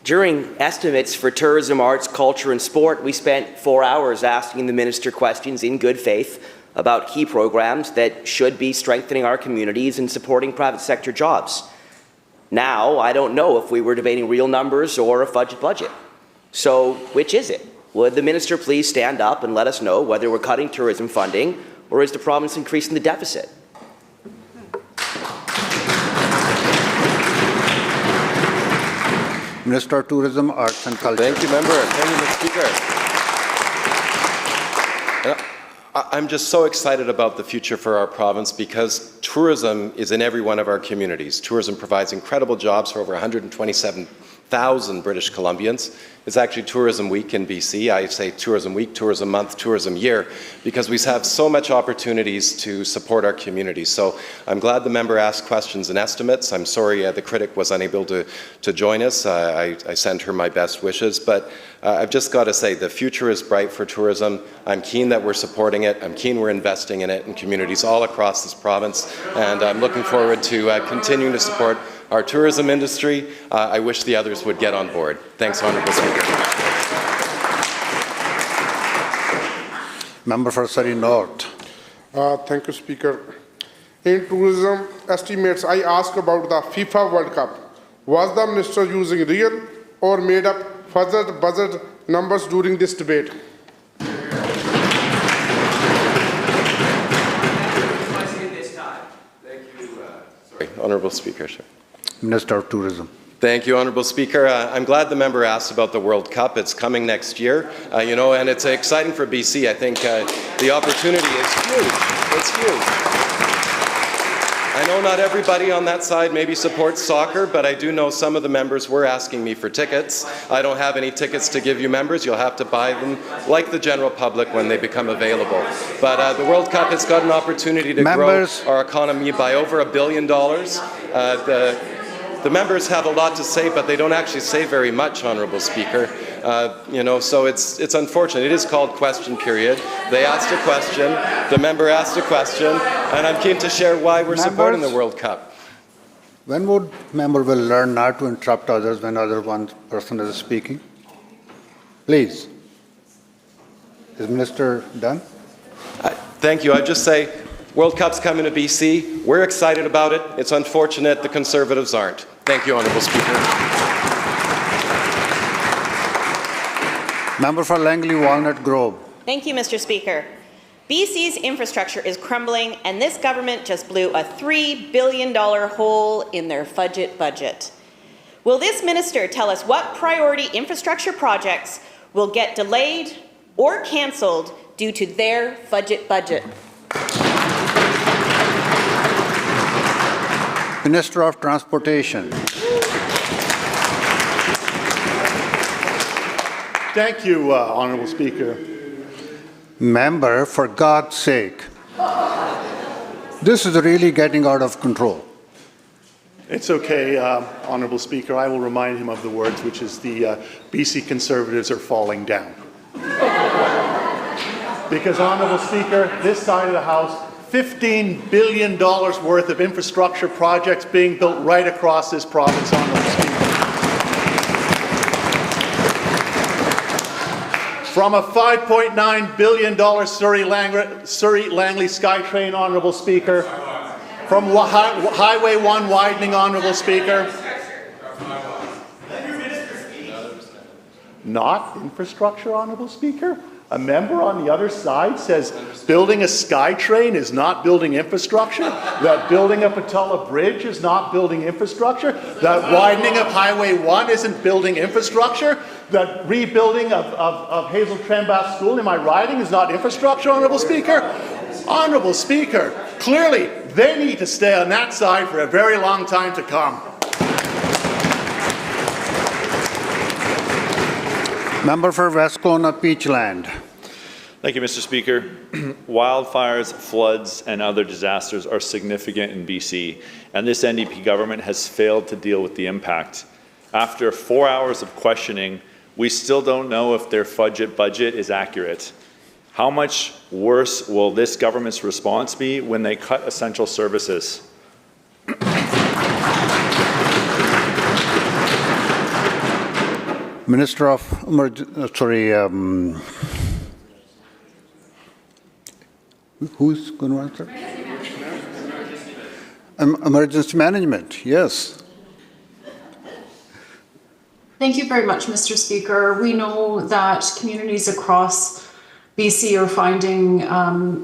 During estimates for tourism, arts, culture, and sport, we spent 4 hours asking the minister questions in good faith about key programs that should be strengthening our communities and supporting private sector jobs. Now, I don't know if we were debating real numbers or a fudged budget. So, which is it? Would the minister please stand up and let us know whether we're cutting tourism funding or is the province increasing the deficit? Minister of Tourism, Arts and Culture. Thank you, member. Thank you, Mr. Speaker. I'm just so excited about the future for our province because tourism is in every one of our communities. Tourism provides incredible jobs for over 127,000 British Columbians. It's actually Tourism Week in BC. I say Tourism Week, Tourism Month, Tourism Year, because we have so much opportunities to support our communities. So I'm glad the member asked questions and estimates. I'm sorry the critic was unable to join us. I send her my best wishes, but I've just got to say the future is bright for tourism. I'm keen that we're supporting it. I'm keen we're investing in it in communities all across this province, and I'm looking forward to continuing to support our tourism industry. I wish the others would get on board. Thanks, Honourable Speaker. Member for Surrey North. Thank you, Speaker. In tourism estimates, I asked about the FIFA World Cup. Was the minister using real or made up further budget numbers during this debate? Honourable Speaker, sir. Minister of Tourism. Thank you, Honourable Speaker. I'm glad the member asked about the World Cup. It's coming next year, and it's exciting for BC. I think the opportunity is huge. It's huge. I know not everybody on that side maybe supports soccer, but I do know some of the members were asking me for tickets. I don't have any tickets to give you members. You'll have to buy them like the general public when they become available. But the World Cup has got an opportunity to grow our economy by over $1 billion. The members have a lot to say, but they don't actually say very much, Honourable Speaker. So it's unfortunate. It is called question period. They asked a question, the member asked a question, and I'm keen to share why we're supporting the World Cup. When would member will learn not to interrupt others when one person is speaking? Please. Is Minister done? Thank you. I'd just say World Cup's coming to BC. We're excited about it. It's unfortunate the Conservatives aren't. Thank you, Honourable Speaker. Member for Langley Walnut Grove. Thank you, Mr. Speaker. BC's infrastructure is crumbling, and this government just blew a $3 billion hole in their budget. Will this minister tell us what priority infrastructure projects will get delayed or cancelled due to their budget? Minister of Transportation. Thank you, Honourable Speaker. Member, for God's sake. This is really getting out of control. It's okay, Honourable Speaker. I will remind him of the words, which is the BC Conservatives are falling down. Because, Honourable Speaker, this side of the House, $15 billion worth of infrastructure projects being built right across this province, Honourable Speaker. From a $5.9 billion Surrey-Langley SkyTrain, Honourable Speaker. From Highway 1 widening, Honourable Speaker. Not infrastructure, Honourable Speaker. A member on the other side says building a SkyTrain is not building infrastructure, that building a Patella Bridge is not building infrastructure, that widening of Highway 1 isn't building infrastructure, that rebuilding of Hazel Trembath School in my riding is not infrastructure, Honourable Speaker. Honourable Speaker, clearly they need to stay on that side for a very long time to come. Member for West Kelowna Peachland. Thank you, Mr. Speaker. Wildfires, floods, and other disasters are significant in BC, and this NDP government has failed to deal with the impact. After 4 hours of questioning, we still don't know if their budget is accurate. How much worse will this government's response be when they cut essential services? Minister of who's going to answer? Emergency management, yes. Thank you very much, Mr. Speaker. We know that communities across BC are finding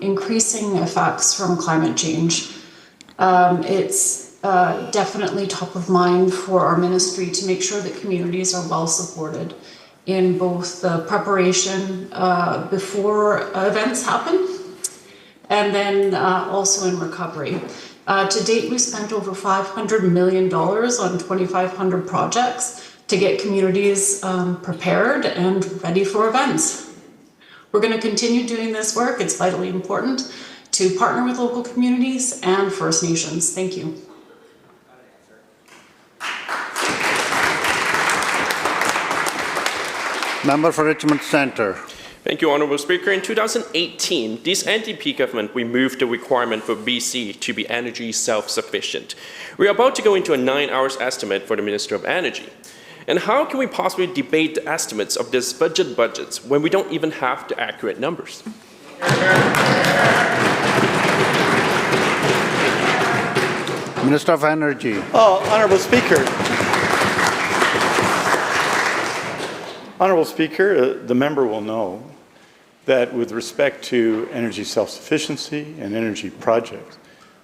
increasing effects from climate change. It's definitely top of mind for our ministry to make sure that communities are well supported in both the preparation before events happen and then also in recovery. To date, we spent over $500 million on 2,500 projects to get communities prepared and ready for events. We're going to continue doing this work. It's vitally important to partner with local communities and First Nations. Thank you. Member for Richmond Centre. Thank you, Honourable Speaker. In 2018, this NDP government removed the requirement for BC to be energy self-sufficient. We are about to go into a 9-hour estimate for the Minister of Energy. And how can we possibly debate the estimates of this budgets when we don't even have the accurate numbers? Minister of Energy. Honourable Speaker. Honourable Speaker, the member will know that with respect to energy self-sufficiency and energy projects,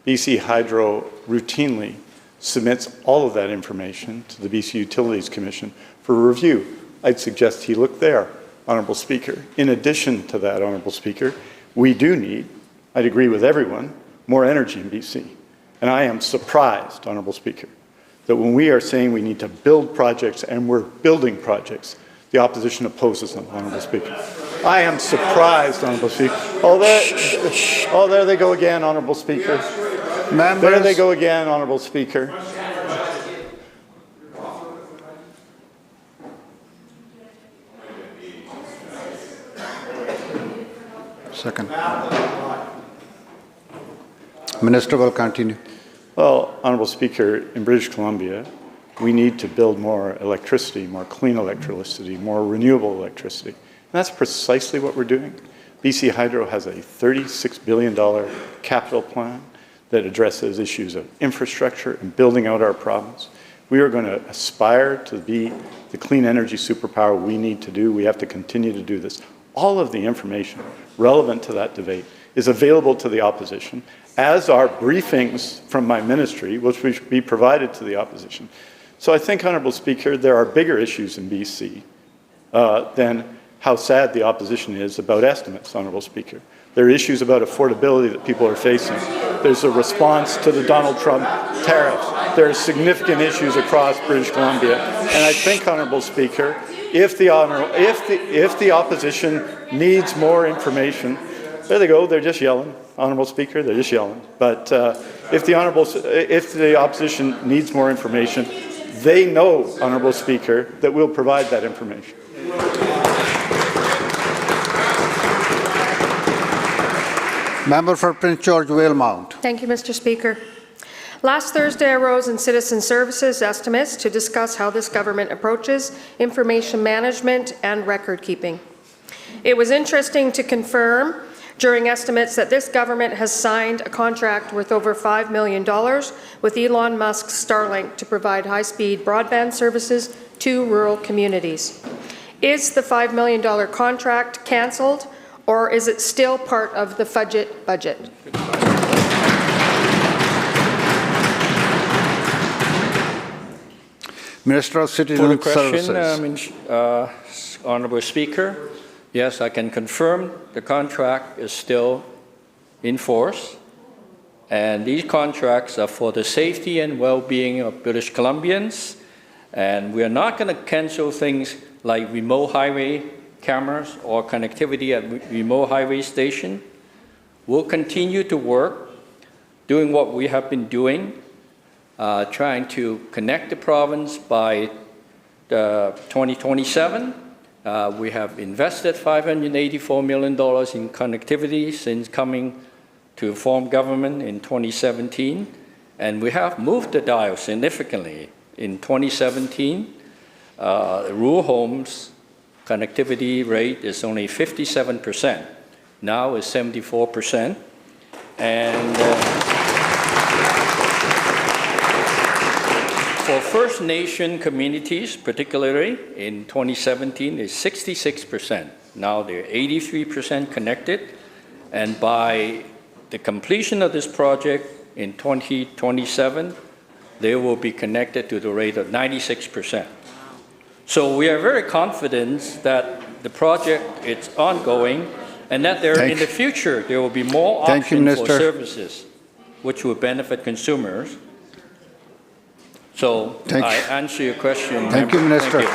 BC Hydro routinely submits all of that information to the BC Utilities Commission for review. I'd suggest he look there, Honourable Speaker. In addition to that, Honourable Speaker, we do need, I'd agree with everyone, more energy in BC. And I am surprised, Honourable Speaker, that when we are saying we need to build projects and we're building projects, the opposition opposes them, Honourable Speaker. I am surprised, Honourable Speaker. There they go again, Honourable Speaker. Members. There they go again, Honourable Speaker. Second. Minister will continue. Well, Honourable Speaker, in British Columbia, we need to build more electricity, more clean electricity, more renewable electricity. And that's precisely what we're doing. BC Hydro has a $36 billion capital plan that addresses issues of infrastructure and building out our province. We are going to aspire to be the clean energy superpower we need to do. We have to continue to do this. All of the information relevant to that debate is available to the opposition, as are briefings from my ministry, which will be provided to the opposition. So I think, Honourable Speaker, there are bigger issues in BC than how sad the opposition is about estimates, Honourable Speaker. There are issues about affordability that people are facing. There's a response to the Donald Trump tariffs. There are significant issues across British Columbia. And I think, Honourable Speaker, if the opposition needs more information, there they go, they're just yelling. Honourable Speaker, they're just yelling. But if the opposition needs more information, they know, Honourable Speaker, that we'll provide that information. Member for Prince George Valemount. Thank you, Mr. Speaker. Last Thursday, I rose in Citizen Services estimates to discuss how this government approaches information management and record keeping. It was interesting to confirm during estimates that this government has signed a contract worth over $5 million with Elon Musk's Starlink to provide high-speed broadband services to rural communities. Is the $5 million contract cancelled, or is it still part of the budget? Minister of Citizen Services. Honourable Speaker, yes, I can confirm the contract is still in force, and these contracts are for the safety and well-being of British Columbians, and we are not going to cancel things like remote highway cameras or connectivity at remote highway station. We'll continue to work doing what we have been doing, trying to connect the province by 2027. We have invested $584 million in connectivity since coming to form government in 2017, and we have moved the dial significantly. In 2017, rural homes connectivity rate is only 57%. Now it's 74%. And for First Nation communities, particularly in 2017, is 66%. Now they're 83% connected. And by the completion of this project in 2027, they will be connected to the rate of 96%. So we are very confident that the project is ongoing and that in the future there will be more options for services which will benefit consumers. So I answer your question. Thank you, Minister. Thank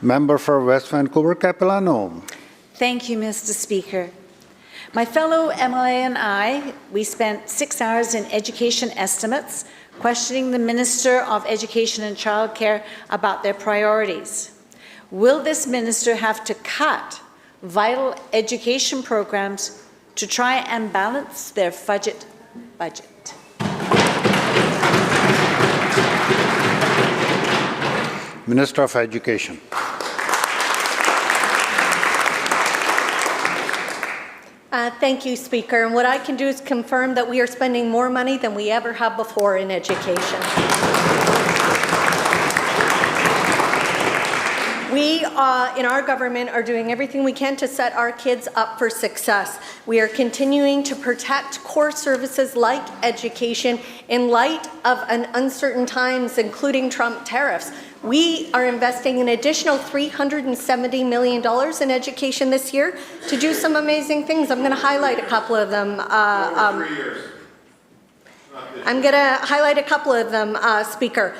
you. Member for West Vancouver, Capilano. Thank you, Mr. Speaker. My fellow MLA and I, we spent 6 hours in education estimates questioning the Minister of Education and Childcare about their priorities. Will this minister have to cut vital education programs to try and balance their budget? Minister of Education. Thank you, Speaker. And what I can do is confirm that we are spending more money than we ever have before in education. We, in our government, are doing everything we can to set our kids up for success. We are continuing to protect core services like education in light of an uncertain times, including Trump tariffs. We are investing an additional $370 million in education this year to do some amazing things. I'm going to highlight a couple of them. Speaker.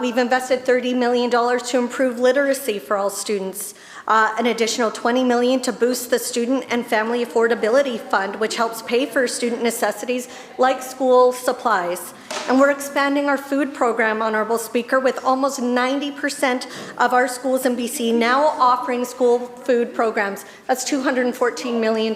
We've invested $30 million to improve literacy for all students. An additional $20 million to boost the Student and Family Affordability Fund, which helps pay for student necessities like school supplies. And we're expanding our food program, Honourable Speaker, with almost 90% of our schools in BC now offering school food programs. That's $214 million,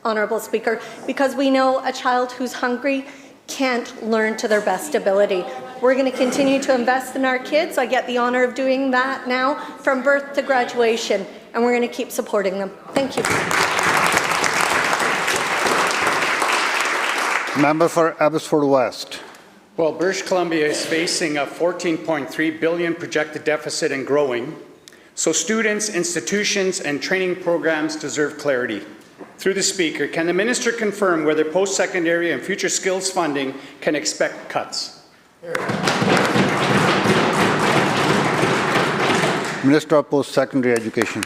Honourable Speaker, because we know a child who's hungry can't learn to their best ability. We're going to continue to invest in our kids. I get the honour of doing that now from birth to graduation, and we're going to keep supporting them. Thank you. Member for Abbotsford West. Well, British Columbia is facing a $14.3 billion projected deficit and growing, so students, institutions, and training programs deserve clarity. Through the Speaker, can the Minister confirm whether post-secondary and future skills funding can expect cuts? Minister of Post-Secondary Education.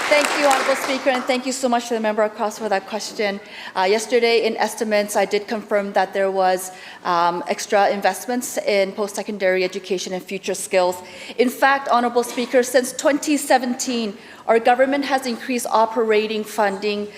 Thank you, Honourable Speaker, and thank you so much to the member across for that question. Yesterday, in estimates, I did confirm that there was extra investments in post-secondary education and future skills. In fact, Honourable Speaker, since 2017, our government has increased operating funding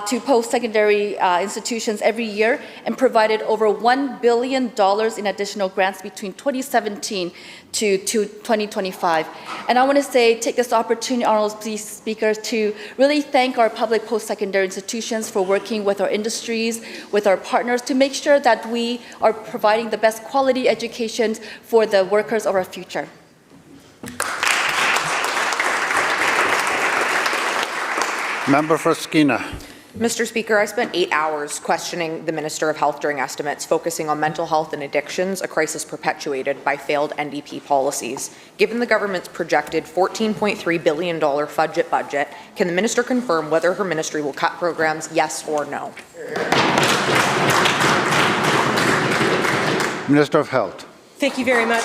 to post-secondary institutions every year and provided over $1 billion in additional grants between 2017 to 2025. And I want to take this opportunity, Honourable Speaker, to really thank our public post-secondary institutions for working with our industries, with our partners, to make sure that we are providing the best quality education for the workers of our future. Member for Skeena. Mr. Speaker, I spent 8 hours questioning the Minister of Health during estimates, focusing on mental health and addictions, a crisis perpetuated by failed NDP policies. Given the government's projected $14.3 billion budget, can the Minister confirm whether her ministry will cut programs, yes or no? Minister of Health. Thank you very much.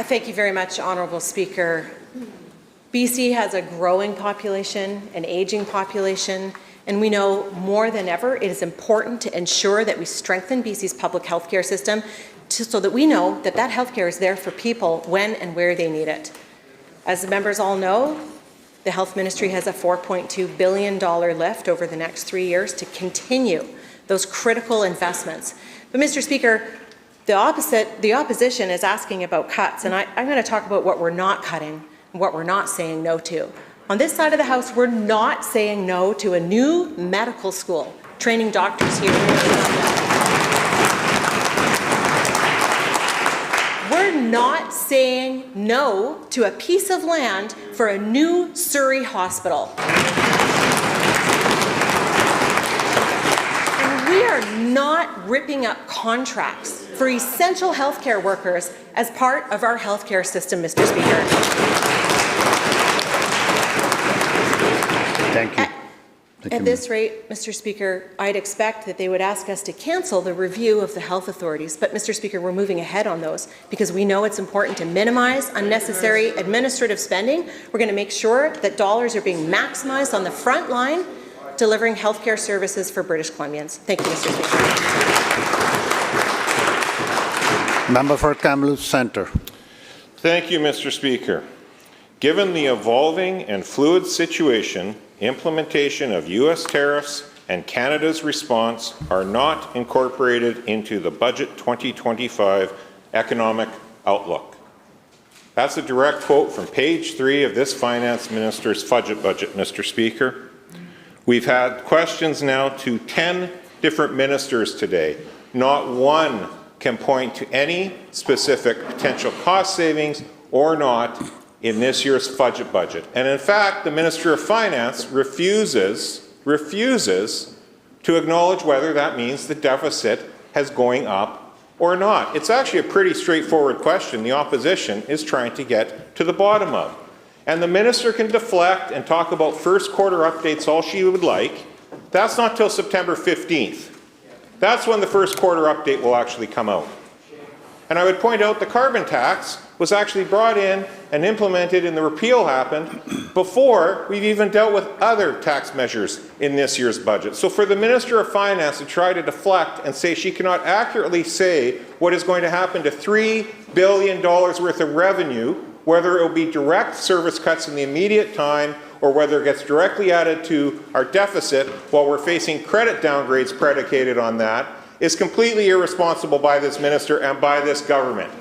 Thank you very much, Honourable Speaker. BC has a growing population, an aging population, and we know more than ever it is important to ensure that we strengthen BC's public health care system so that we know that that health care is there for people when and where they need it. As the members all know, the Health Ministry has a $4.2 billion lift over the next 3 years to continue those critical investments. But Mr. Speaker, the opposition is asking about cuts, and I'm going to talk about what we're not cutting and what we're not saying no to. On this side of the House, we're not saying no to a new medical school training doctors here. We're not saying no to a piece of land for a new Surrey hospital. And we are not ripping up contracts for essential healthcare workers as part of our healthcare system, Mr. Speaker. Thank you. At this rate, Mr. Speaker, I'd expect that they would ask us to cancel the review of the health authorities. But, Mr. Speaker, we're moving ahead on those because we know it's important to minimize unnecessary administrative spending. We're going to make sure that dollars are being maximized on the front line, delivering healthcare services for British Columbians. Thank you, Mr. Speaker. Member for Kamloops Centre. Thank you, Mr. Speaker. Given the evolving and fluid situation, implementation of U.S. tariffs and Canada's response are not incorporated into the Budget 2025 economic outlook. That's a direct quote from page 3 of this Finance Minister's budget, Mr. Speaker. We've had questions now to 10 different ministers today. Not one can point to any specific potential cost savings or not in this year's budget. And in fact, the Minister of Finance refuses to acknowledge whether that means the deficit has going up or not. It's actually a pretty straightforward question the opposition is trying to get to the bottom of. And the minister can deflect and talk about first quarter updates all she would like. That's not till September 15th. That's when the first quarter update will actually come out. And I would point out the carbon tax was actually brought in and implemented and the repeal happened before we've even dealt with other tax measures in this year's budget. So for the Minister of Finance to try to deflect and say she cannot accurately say what is going to happen to $3 billion worth of revenue, whether it will be direct service cuts in the immediate time or whether it gets directly added to our deficit while we're facing credit downgrades predicated on that, is completely irresponsible by this minister and by this government.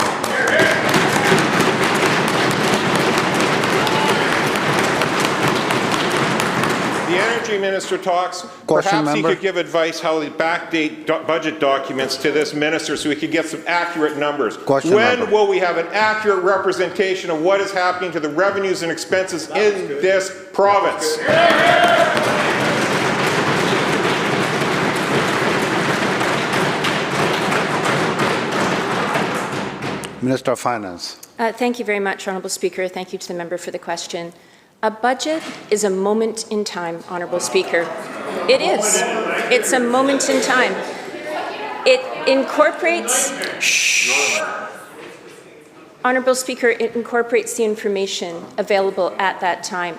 the Energy Minister talks, perhaps he could give advice how to backdate budget documents to this minister so we could get some accurate numbers. When will we have an accurate representation of what is happening to the revenues and expenses in this province? Minister of Finance. Thank you very much, Honourable Speaker. Thank you to the member for the question. A budget is a moment in time, Honourable Speaker. It is. It's a moment in time. It incorporates... Honourable Speaker, it incorporates the information available at that time.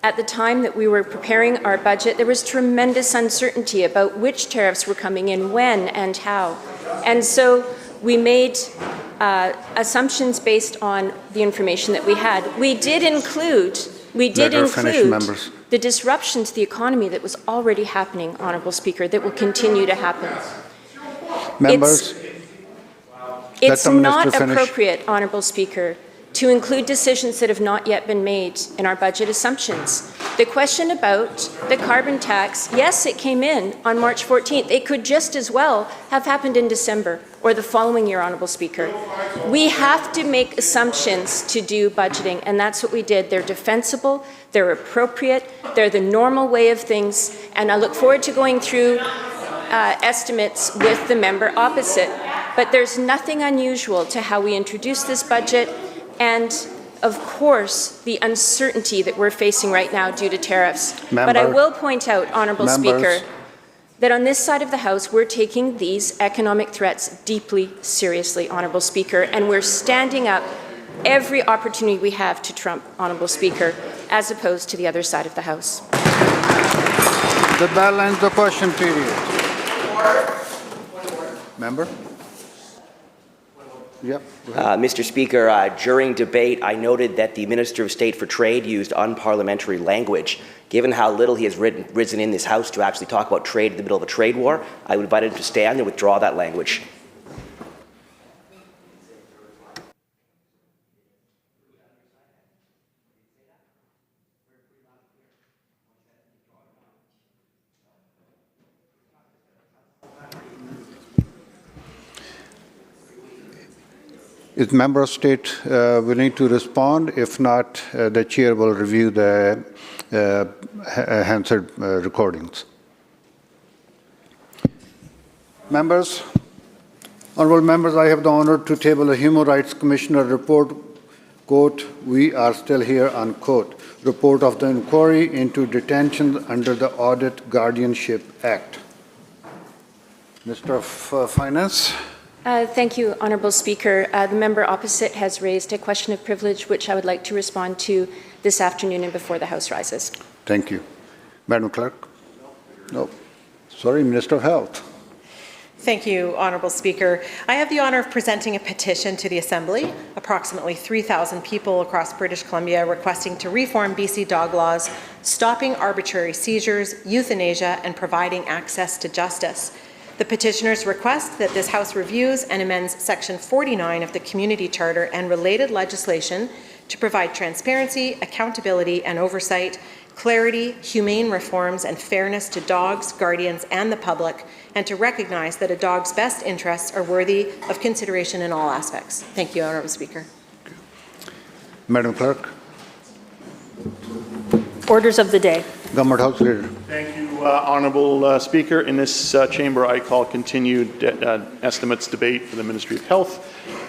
At the time that we were preparing our budget, there was tremendous uncertainty about which tariffs were coming in, when and how. And so we made assumptions based on the information that we had. We did include the disruption to the economy that was already happening, Honourable Speaker, that will continue to happen. Members, it's not appropriate, Honourable Speaker, to include decisions that have not yet been made in our budget assumptions. The question about the carbon tax, yes, it came in on March 14th. It could just as well have happened in December or the following year, Honourable Speaker. We have to make assumptions to do budgeting, and that's what we did. They're defensible, they're appropriate, they're the normal way of things, and I look forward to going through estimates with the member opposite. But there's nothing unusual to how we introduced this budget, and of course, the uncertainty that we're facing right now due to tariffs. But I will point out, Honourable Speaker, that on this side of the House, we're taking these economic threats deeply seriously, Honourable Speaker, and we're standing up every opportunity we have to trump, Honourable Speaker, as opposed to the other side of the House. The bell ends the question period. Member? Yep. Mr. Speaker, during debate, I noted that the Minister of State for Trade used unparliamentary language. Given how little he has risen in this House to actually talk about trade in the middle of a trade war, I would invite him to stand and withdraw that language. Is member of state willing to respond? If not, the chair will review the answered recordings. Members, honourable members, I have the honour to table a Human Rights Commissioner report, quote, "We are still here," unquote, report of the inquiry into detention under the Audit Guardianship Act. Mr. of Finance. Thank you, Honourable Speaker. The member opposite has raised a question of privilege, which I would like to respond to this afternoon and before the House rises. Thank you. Madam Clerk? No. Sorry, Minister of Health. Thank you, Honourable Speaker. I have the honour of presenting a petition to the Assembly, approximately 3,000 people across British Columbia, requesting to reform BC dog laws, stopping arbitrary seizures, euthanasia, and providing access to justice. The petitioners request that this House reviews and amends Section 49 of the Community Charter and related legislation to provide transparency, accountability, and oversight, clarity, humane reforms, and fairness to dogs, guardians, and the public, and to recognize that a dog's best interests are worthy of consideration in all aspects. Thank you, Honourable Speaker. Madam Clerk. Orders of the day. Government House Leader. Thank you, Honourable Speaker. In this chamber, I call continued estimates debate for the Ministry of Health.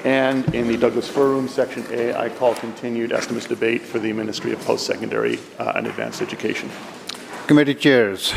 And in the Douglas Fur Room, Section A, I call continued estimates debate for the Ministry of Post-Secondary and Advanced Education. Committee chairs.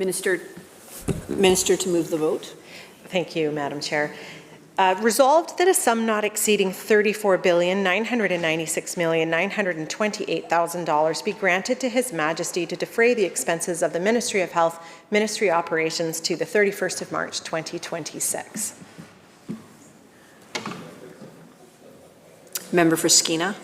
Minister to move the vote. Thank you, Madam Chair. Resolved that a sum not exceeding $34,996,928,000 be granted to His Majesty to defray the expenses of the Ministry of Health Ministry operations to the 31st of March 2026. Member for Skeena.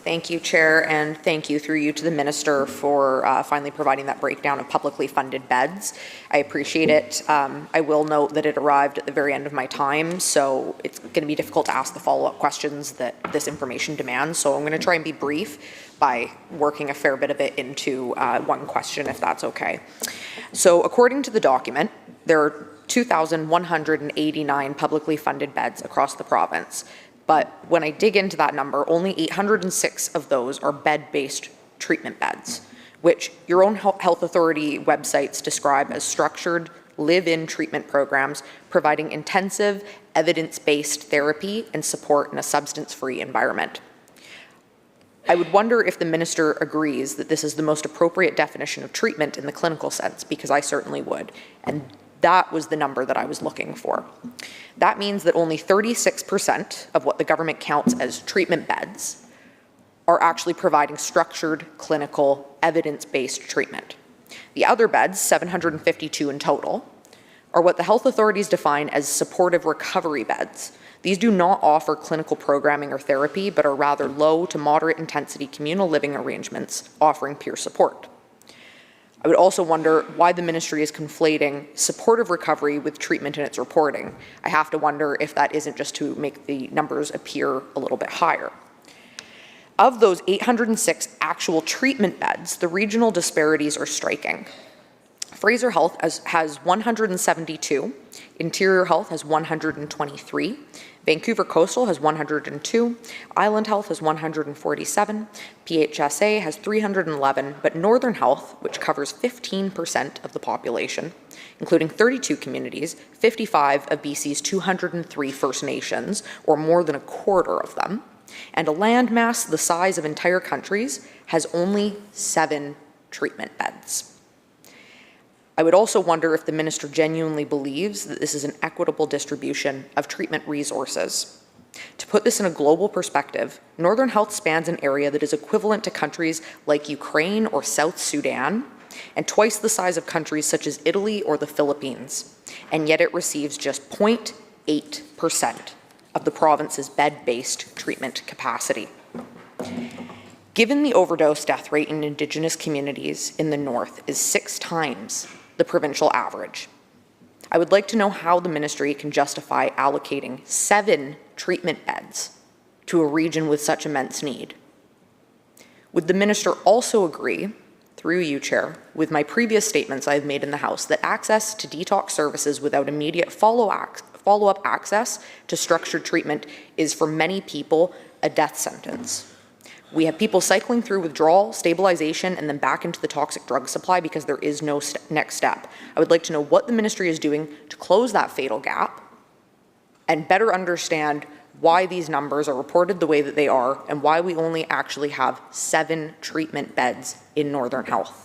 Thank you, Chair, and thank you through you to the Minister for finally providing that breakdown of publicly funded beds. I appreciate it. I will note that it arrived at the very end of my time, so it's going to be difficult to ask the follow-up questions that this information demands, so I'm going to try and be brief by working a fair bit of it into one question, if that's okay. So according to the document, there are 2,189 publicly funded beds across the province. But when I dig into that number, only 806 of those are bed-based treatment beds, which your own health authority websites describe as structured live-in treatment programs providing intensive, evidence-based therapy and support in a substance-free environment. I would wonder if the Minister agrees that this is the most appropriate definition of treatment in the clinical sense, because I certainly would. And that was the number that I was looking for. That means that only 36% of what the government counts as treatment beds are actually providing structured, clinical, evidence-based treatment. The other beds, 752 in total, are what the health authorities define as supportive recovery beds. These do not offer clinical programming or therapy, but are rather low to moderate intensity communal living arrangements offering peer support. I would also wonder why the ministry is conflating supportive recovery with treatment in its reporting. I have to wonder if that isn't just to make the numbers appear a little bit higher. Of those 806 actual treatment beds, the regional disparities are striking. Fraser Health has 172, Interior Health has 123, Vancouver Coastal has 102, Island Health has 147, PHSA has 311, but Northern Health, which covers 15% of the population, including 32 communities, 55 of BC's 203 First Nations, or more than a quarter of them, and a landmass the size of entire countries, has only 7 treatment beds. I would also wonder if the minister genuinely believes that this is an equitable distribution of treatment resources. To put this in a global perspective, Northern Health spans an area that is equivalent to countries like Ukraine or South Sudan, and twice the size of countries such as Italy or the Philippines, and yet it receives just 0.8% of the province's bed-based treatment capacity. Given the overdose death rate in Indigenous communities in the North is 6 times the provincial average, I would like to know how the ministry can justify allocating 7 treatment beds to a region with such immense need. Would the minister also agree, through you, Chair, with my previous statements I have made in the House that access to detox services without immediate follow-up access to structured treatment is for many people a death sentence? We have people cycling through withdrawal, stabilization, and then back into the toxic drug supply because there is no next step. I would like to know what the ministry is doing to close that fatal gap and better understand why these numbers are reported the way that they are and why we only actually have 7 treatment beds in Northern Health.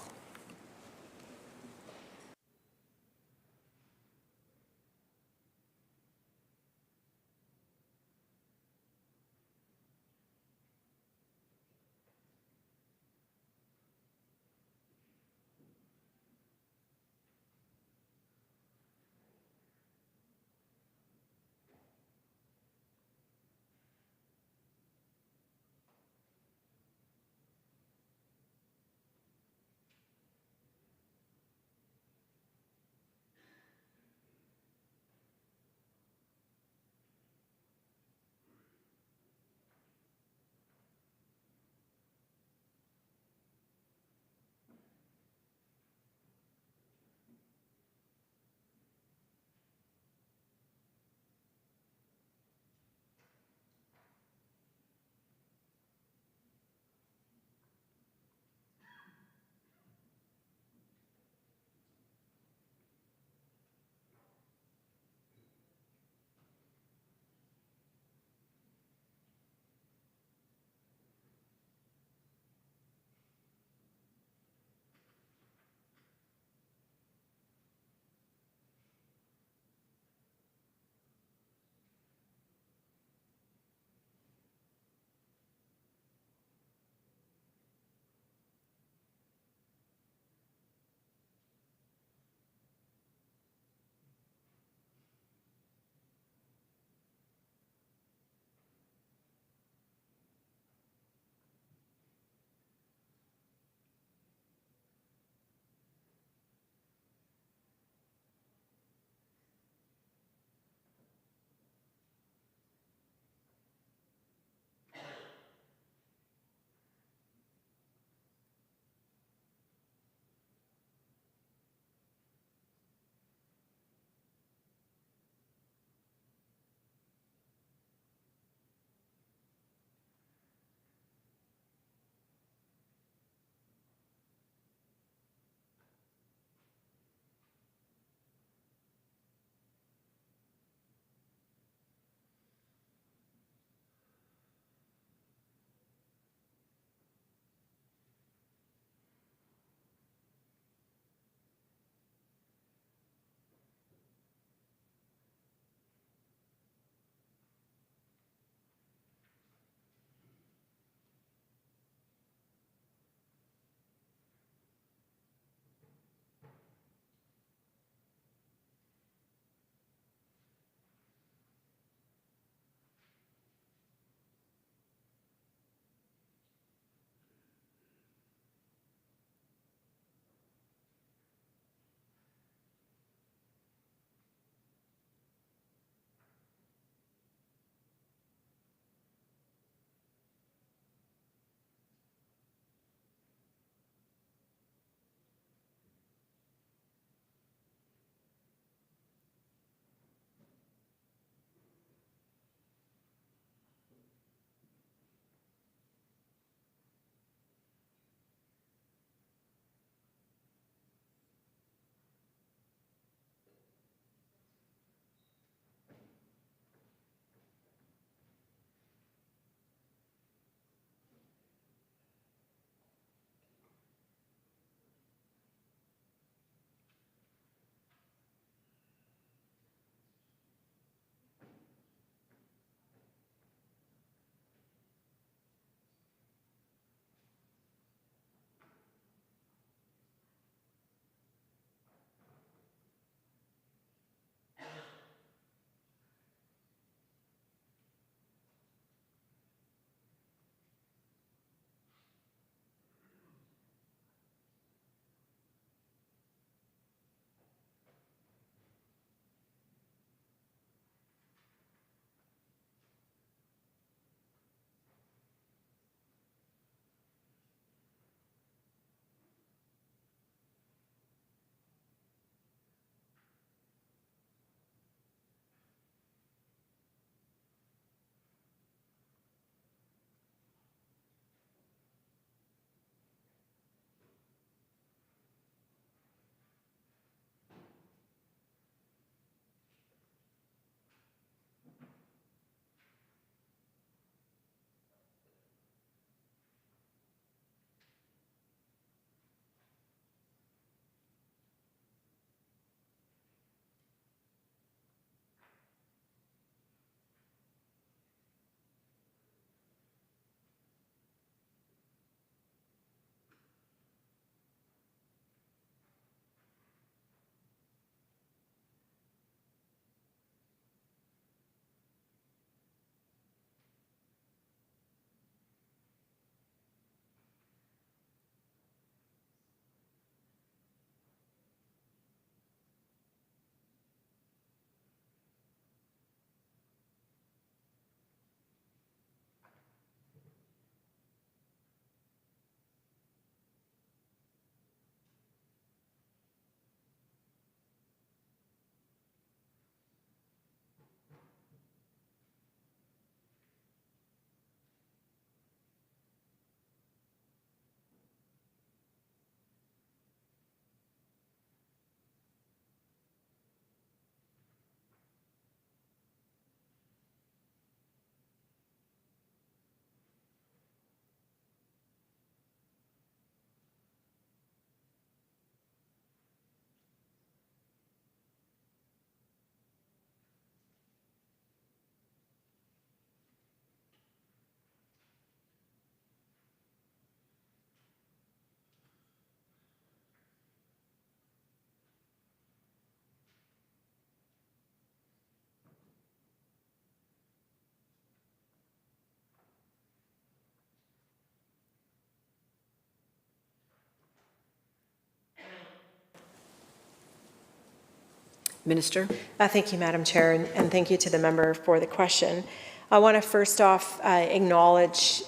Minister. Thank you, Madam Chair, and thank you to the member for the question. I want to first off acknowledge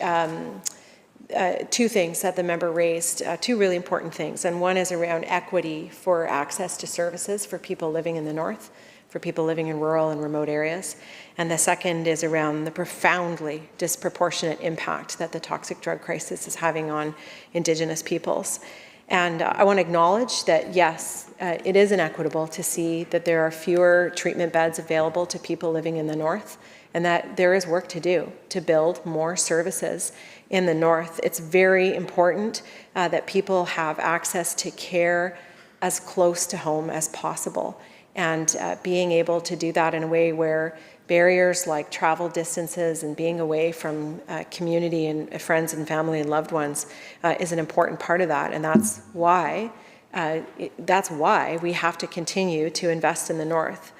two things that the member raised, two really important things. And one is around equity for access to services for people living in the north, for people living in rural and remote areas. And the second is around the profoundly disproportionate impact that the toxic drug crisis is having on Indigenous peoples. And I want to acknowledge that, yes, it is inequitable to see that there are fewer treatment beds available to people living in the north, and that there is work to do to build more services in the north. It's very important that people have access to care as close to home as possible, and being able to do that in a way where barriers like travel distances and being away from community and friends and family and loved ones is an important part of that. And that's why we have to continue to invest in the north.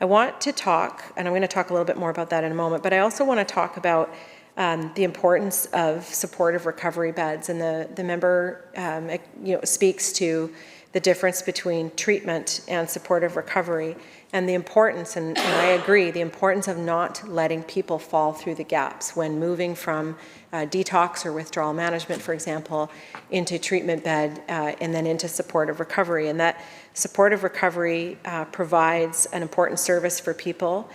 I want to talk, and I'm going to talk a little bit more about that in a moment, but I also want to talk about the importance of supportive recovery beds. And the member speaks to the difference between treatment and supportive recovery, and the importance, and I agree, the importance of not letting people fall through the gaps when moving from detox or withdrawal management, for example, into treatment bed and then into supportive recovery. And that supportive recovery provides an important service for people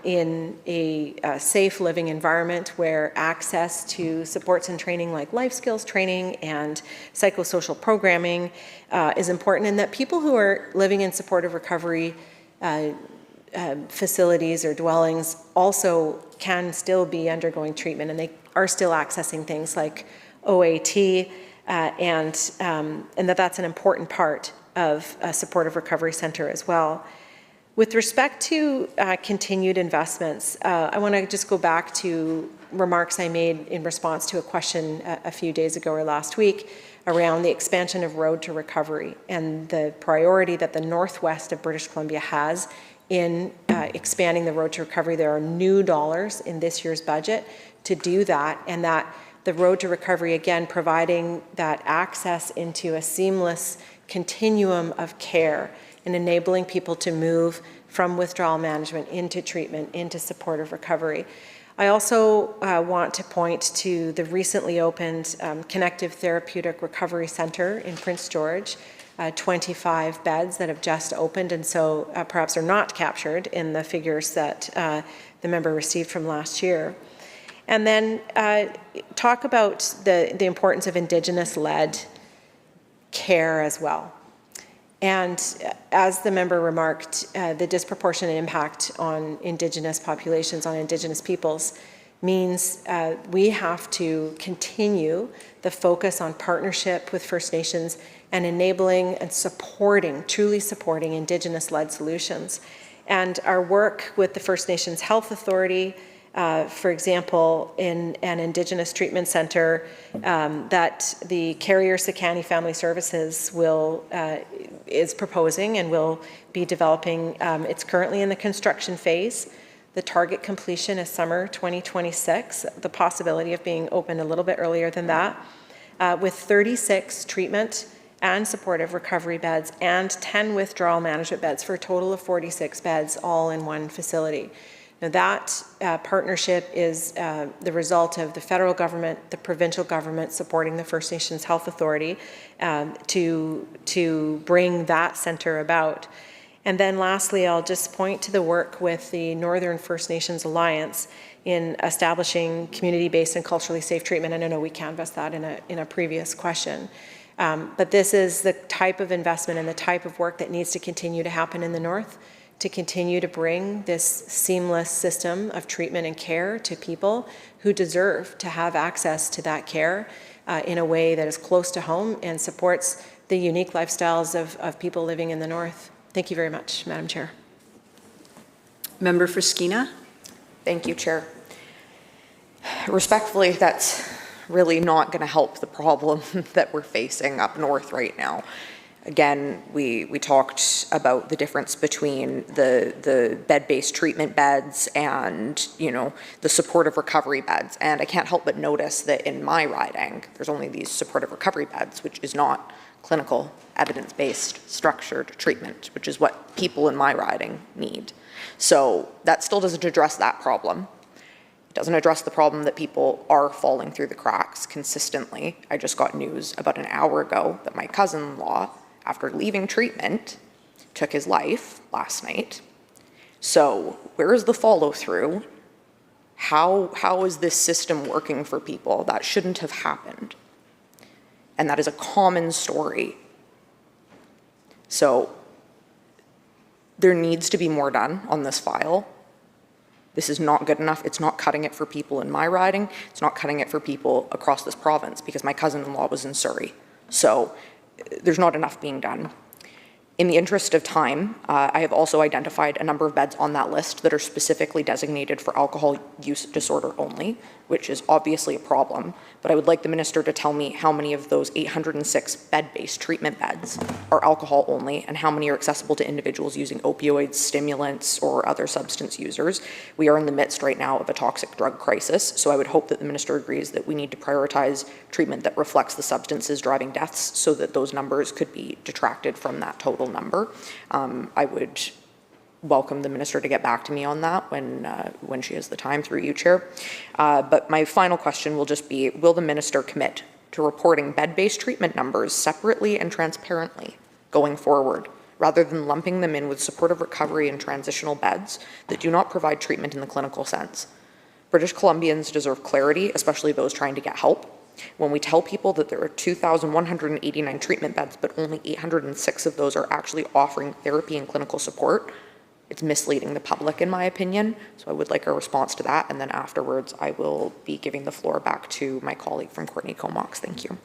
in a safe living environment where access to supports and training like life skills training and psychosocial programming is important, and that people who are living in supportive recovery facilities or dwellings also can still be undergoing treatment, and they are still accessing things like OAT, and that's an important part of a supportive recovery center as well. With respect to continued investments, I want to just go back to remarks I made in response to a question a few days ago or last week around the expansion of Road to Recovery and the priority that the northwest of British Columbia has in expanding the Road to Recovery. There are new dollars in this year's budget to do that, and that the Road to Recovery, again, providing that access into a seamless continuum of care and enabling people to move from withdrawal management into treatment, into supportive recovery. I also want to point to the recently opened Connective Therapeutic Recovery Center in Prince George, 25 beds that have just opened, and so perhaps are not captured in the figures that the member received from last year. And then talk about the importance of Indigenous-led care as well. And as the member remarked, the disproportionate impact on Indigenous populations, on Indigenous peoples, means we have to continue the focus on partnership with First Nations and enabling and supporting, truly supporting Indigenous-led solutions. And our work with the First Nations Health Authority, for example, in an Indigenous treatment center that the Carrier Sekani Family Services is proposing and will be developing. It's currently in the construction phase. The target completion is summer 2026, the possibility of being open a little bit earlier than that, with 36 treatment and supportive recovery beds and 10 withdrawal management beds for a total of 46 beds all in one facility. Now that partnership is the result of the federal government, the provincial government supporting the First Nations Health Authority to bring that center about. And then lastly, I'll just point to the work with the Northern First Nations Alliance in establishing community-based and culturally safe treatment. And I know we canvassed that in a previous question. But this is the type of investment and the type of work that needs to continue to happen in the North, to continue to bring this seamless system of treatment and care to people who deserve to have access to that care in a way that is close to home and supports the unique lifestyles of people living in the North. Thank you very much, Madam Chair. Member for Skeena. Thank you, Chair. Respectfully, that's really not going to help the problem that we're facing up north right now. Again, we talked about the difference between the bed-based treatment beds and, the supportive recovery beds. And I can't help but notice that in my riding, there's only these supportive recovery beds, which is not clinical, evidence-based, structured treatment, which is what people in my riding need. So that still doesn't address that problem. It doesn't address the problem that people are falling through the cracks consistently. I just got news about an hour ago that my cousin-in-law, after leaving treatment, took his life last night. So where is the follow-through? How is this system working for people? That shouldn't have happened. And that is a common story. So there needs to be more done on this file. This is not good enough. It's not cutting it for people in my riding. It's not cutting it for people across this province because my cousin-in-law was in Surrey. So there's not enough being done. In the interest of time, I have also identified a number of beds on that list that are specifically designated for alcohol use disorder only, which is obviously a problem. But I would like the minister to tell me how many of those 806 bed-based treatment beds are alcohol only and how many are accessible to individuals using opioids, stimulants, or other substance users. We are in the midst right now of a toxic drug crisis, so I would hope that the minister agrees that we need to prioritize treatment that reflects the substances driving deaths so that those numbers could be detracted from that total number. I would welcome the minister to get back to me on that when she has the time, through you, Chair. But my final question will just be, will the minister commit to reporting bed-based treatment numbers separately and transparently going forward, rather than lumping them in with supportive recovery and transitional beds that do not provide treatment in the clinical sense? British Columbians deserve clarity, especially those trying to get help. When we tell people that there are 2,189 treatment beds, but only 806 of those are actually offering therapy and clinical support, it's misleading the public, in my opinion. So I would like a response to that. And then afterwards, I will be giving the floor back to my colleague from Courtney Comox. Thank you.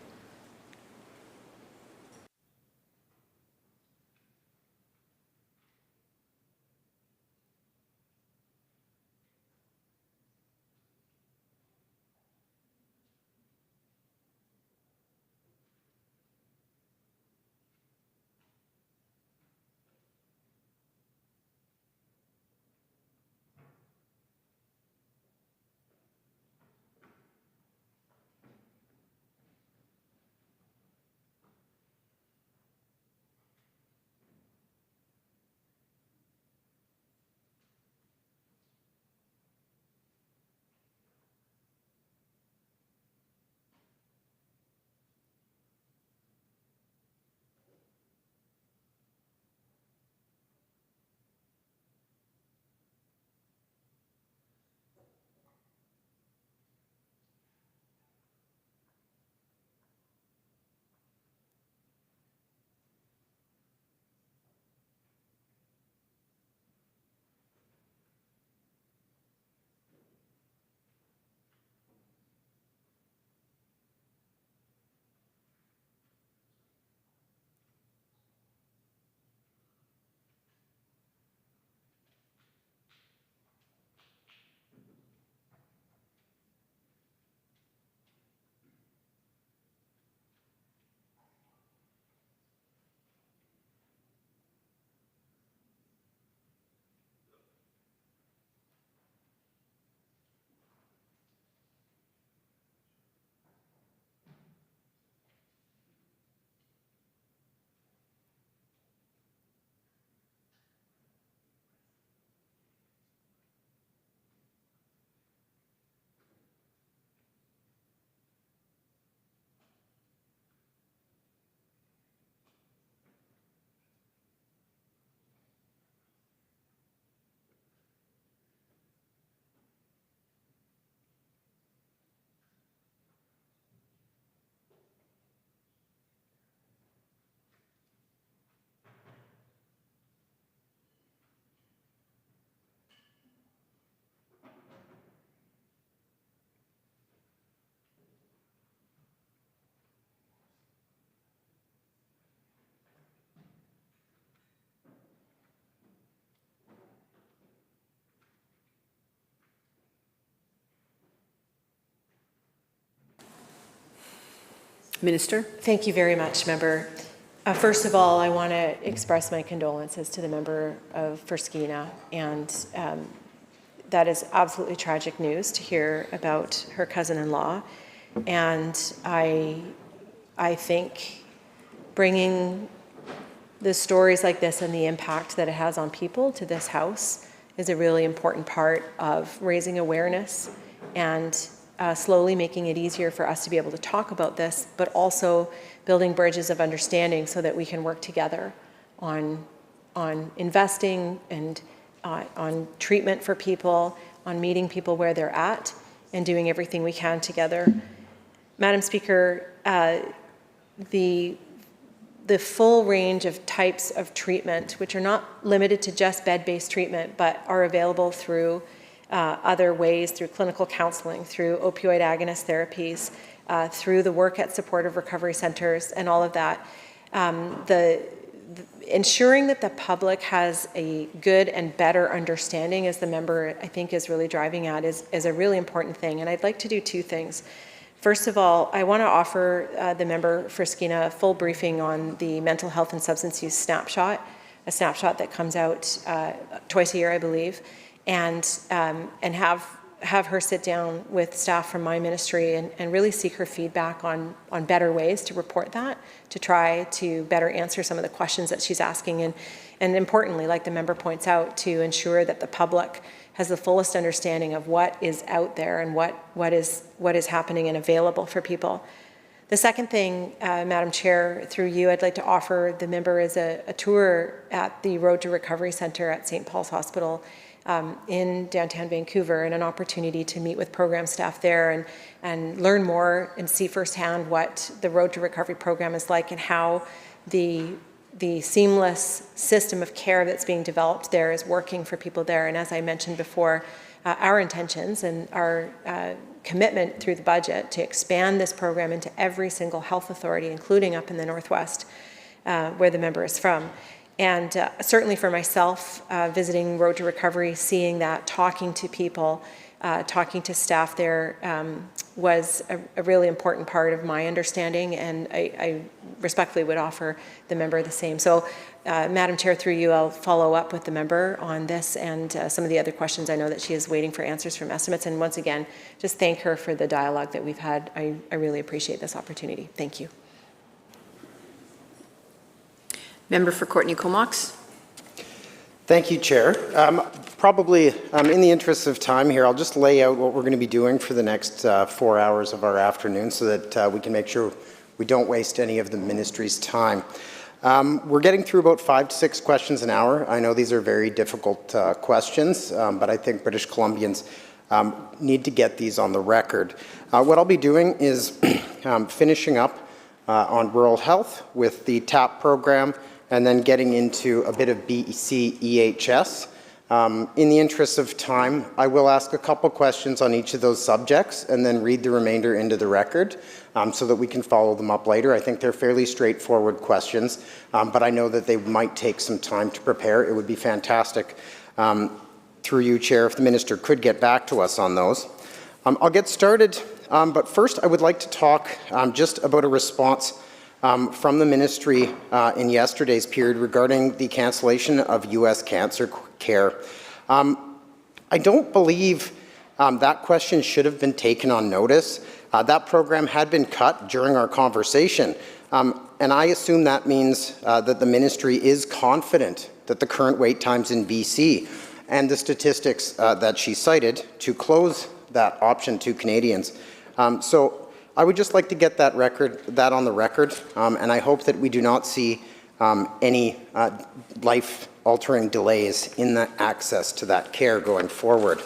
Minister. Thank you very much, Member. First of all, I want to express my condolences to the member for Skeena, and that is absolutely tragic news to hear about her cousin-in-law. And I think bringing the stories like this and the impact that it has on people to this House is a really important part of raising awareness and slowly making it easier for us to be able to talk about this, but also building bridges of understanding so that we can work together on investing and on treatment for people, on meeting people where they're at, and doing everything we can together. Madam Speaker, the full range of types of treatment, which are not limited to just bed-based treatment, but are available through other ways, through clinical counseling, through opioid agonist therapies, through the work at supportive recovery centers and all of that. Ensuring that the public has a good and better understanding, as the member I think is really driving at, is a really important thing. And I'd like to do two things. First of all, I want to offer the member for Skeena a full briefing on the mental health and substance use snapshot, a snapshot that comes out twice a year, I believe, and have her sit down with staff from my ministry and really seek her feedback on better ways to report that, to try to better answer some of the questions that she's asking, and importantly, like the member points out, to ensure that the public has the fullest understanding of what is out there and what is happening and available for people. The second thing, Madam Chair, through you, I'd like to offer the member is a tour at the Road to Recovery Centre at St. Paul's Hospital in downtown Vancouver, and an opportunity to meet with program staff there and learn more and see firsthand what the Road to Recovery program is like and how the seamless system of care that's being developed there is working for people there. And as I mentioned before, our intentions and our commitment through the budget to expand this program into every single health authority, including up in the Northwest, where the member is from. And certainly for myself, visiting Road to Recovery, seeing that, talking to people, talking to staff there was a really important part of my understanding, and I respectfully would offer the member the same. So, Madam Chair, through you, I'll follow up with the member on this and some of the other questions. I know that she is waiting for answers from estimates, and once again, just thank her for the dialogue that we've had. I really appreciate this opportunity. Thank you. Member for Courtney Comox. Thank you, Chair. Probably in the interest of time here, I'll just lay out what we're going to be doing for the next 4 hours of our afternoon so that we can make sure we don't waste any of the ministry's time. We're getting through about 5 to 6 questions an hour. I know these are very difficult questions, but I think British Columbians need to get these on the record. What I'll be doing is finishing up on rural health with the TAP program, and then getting into a bit of BC EHS. In the interest of time, I will ask a couple questions on each of those subjects and then read the remainder into the record so that we can follow them up later. I think they're fairly straightforward questions, but I know that they might take some time to prepare. It would be fantastic, through you, Chair, if the Minister could get back to us on those. I'll get started, but first I would like to talk just about a response from the ministry in yesterday's period regarding the cancellation of U.S. cancer care. I don't believe that question should have been taken on notice. That program had been cut during our conversation, and I assume that means that the ministry is confident that the current wait times in BC and the statistics that she cited to close that option to Canadians. So I would just like to get that on the record, and I hope that we do not see any life-altering delays in the access to that care going forward.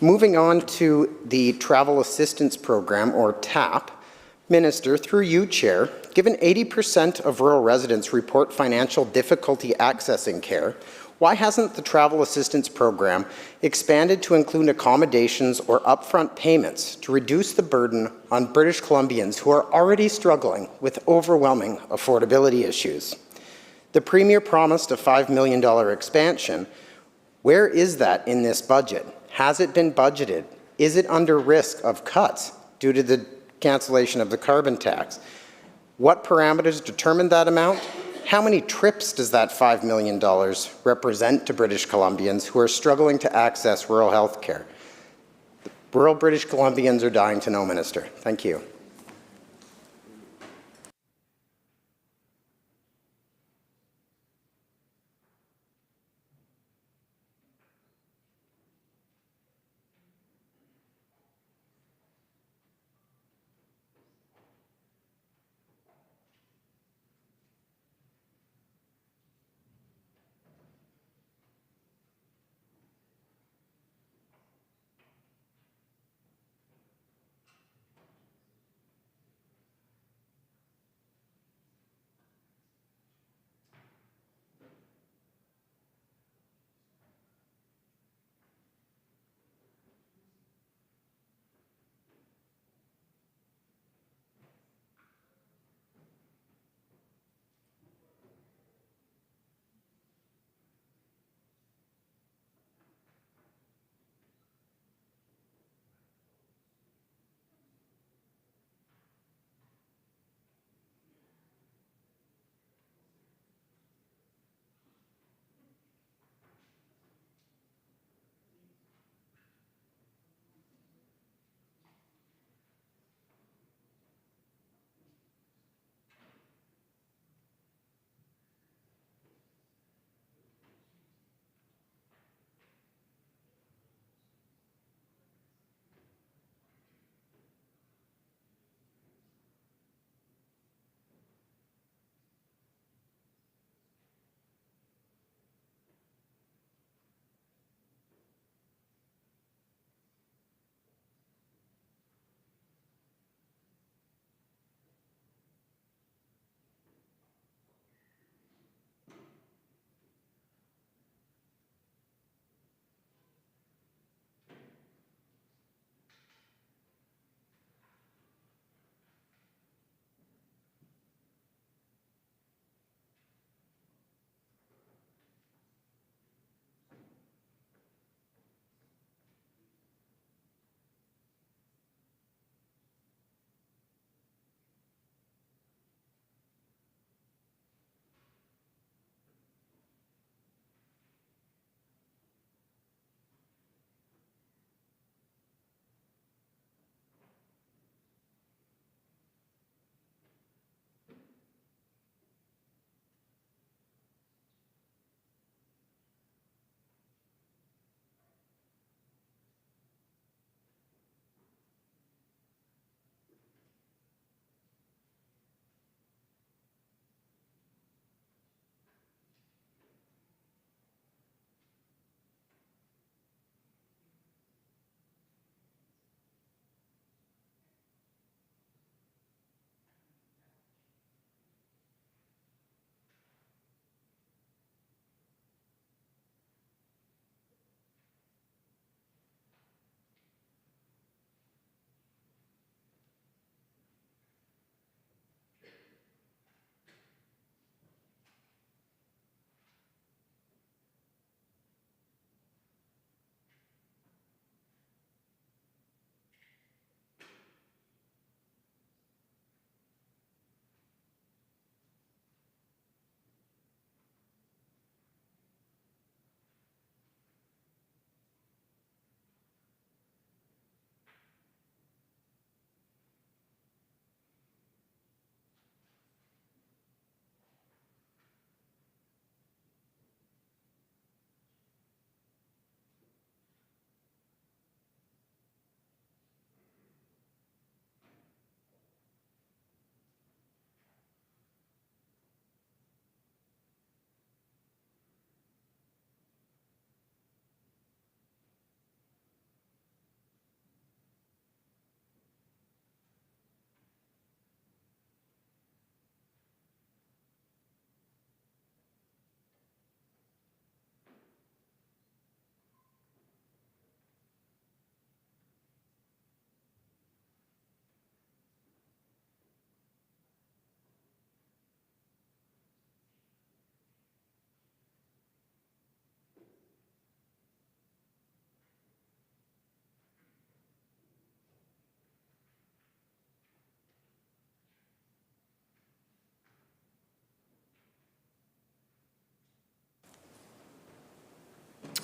Moving on to the Travel Assistance Program, or TAP, Minister, through you, Chair, given 80% of rural residents report financial difficulty accessing care, why hasn't the Travel Assistance Program expanded to include accommodations or upfront payments to reduce the burden on British Columbians who are already struggling with overwhelming affordability issues? The Premier promised a $5 million expansion. Where is that in this budget? Has it been budgeted? Is it under risk of cuts due to the cancellation of the carbon tax? What parameters determine that amount? How many trips does that $5 million represent to British Columbians who are struggling to access rural health care? Rural British Columbians are dying to know, Minister. Thank you.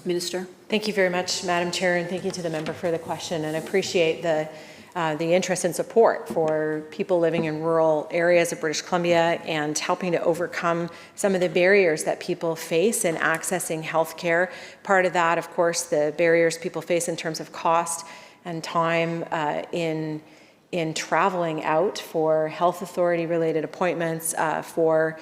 Minister. Thank you very much, Madam Chair, and thank you to the member for the question. And I appreciate the interest and support for people living in rural areas of British Columbia and helping to overcome some of the barriers that people face in accessing health care. Part of that, of course, the barriers people face in terms of cost and time in traveling out for health authority related appointments, for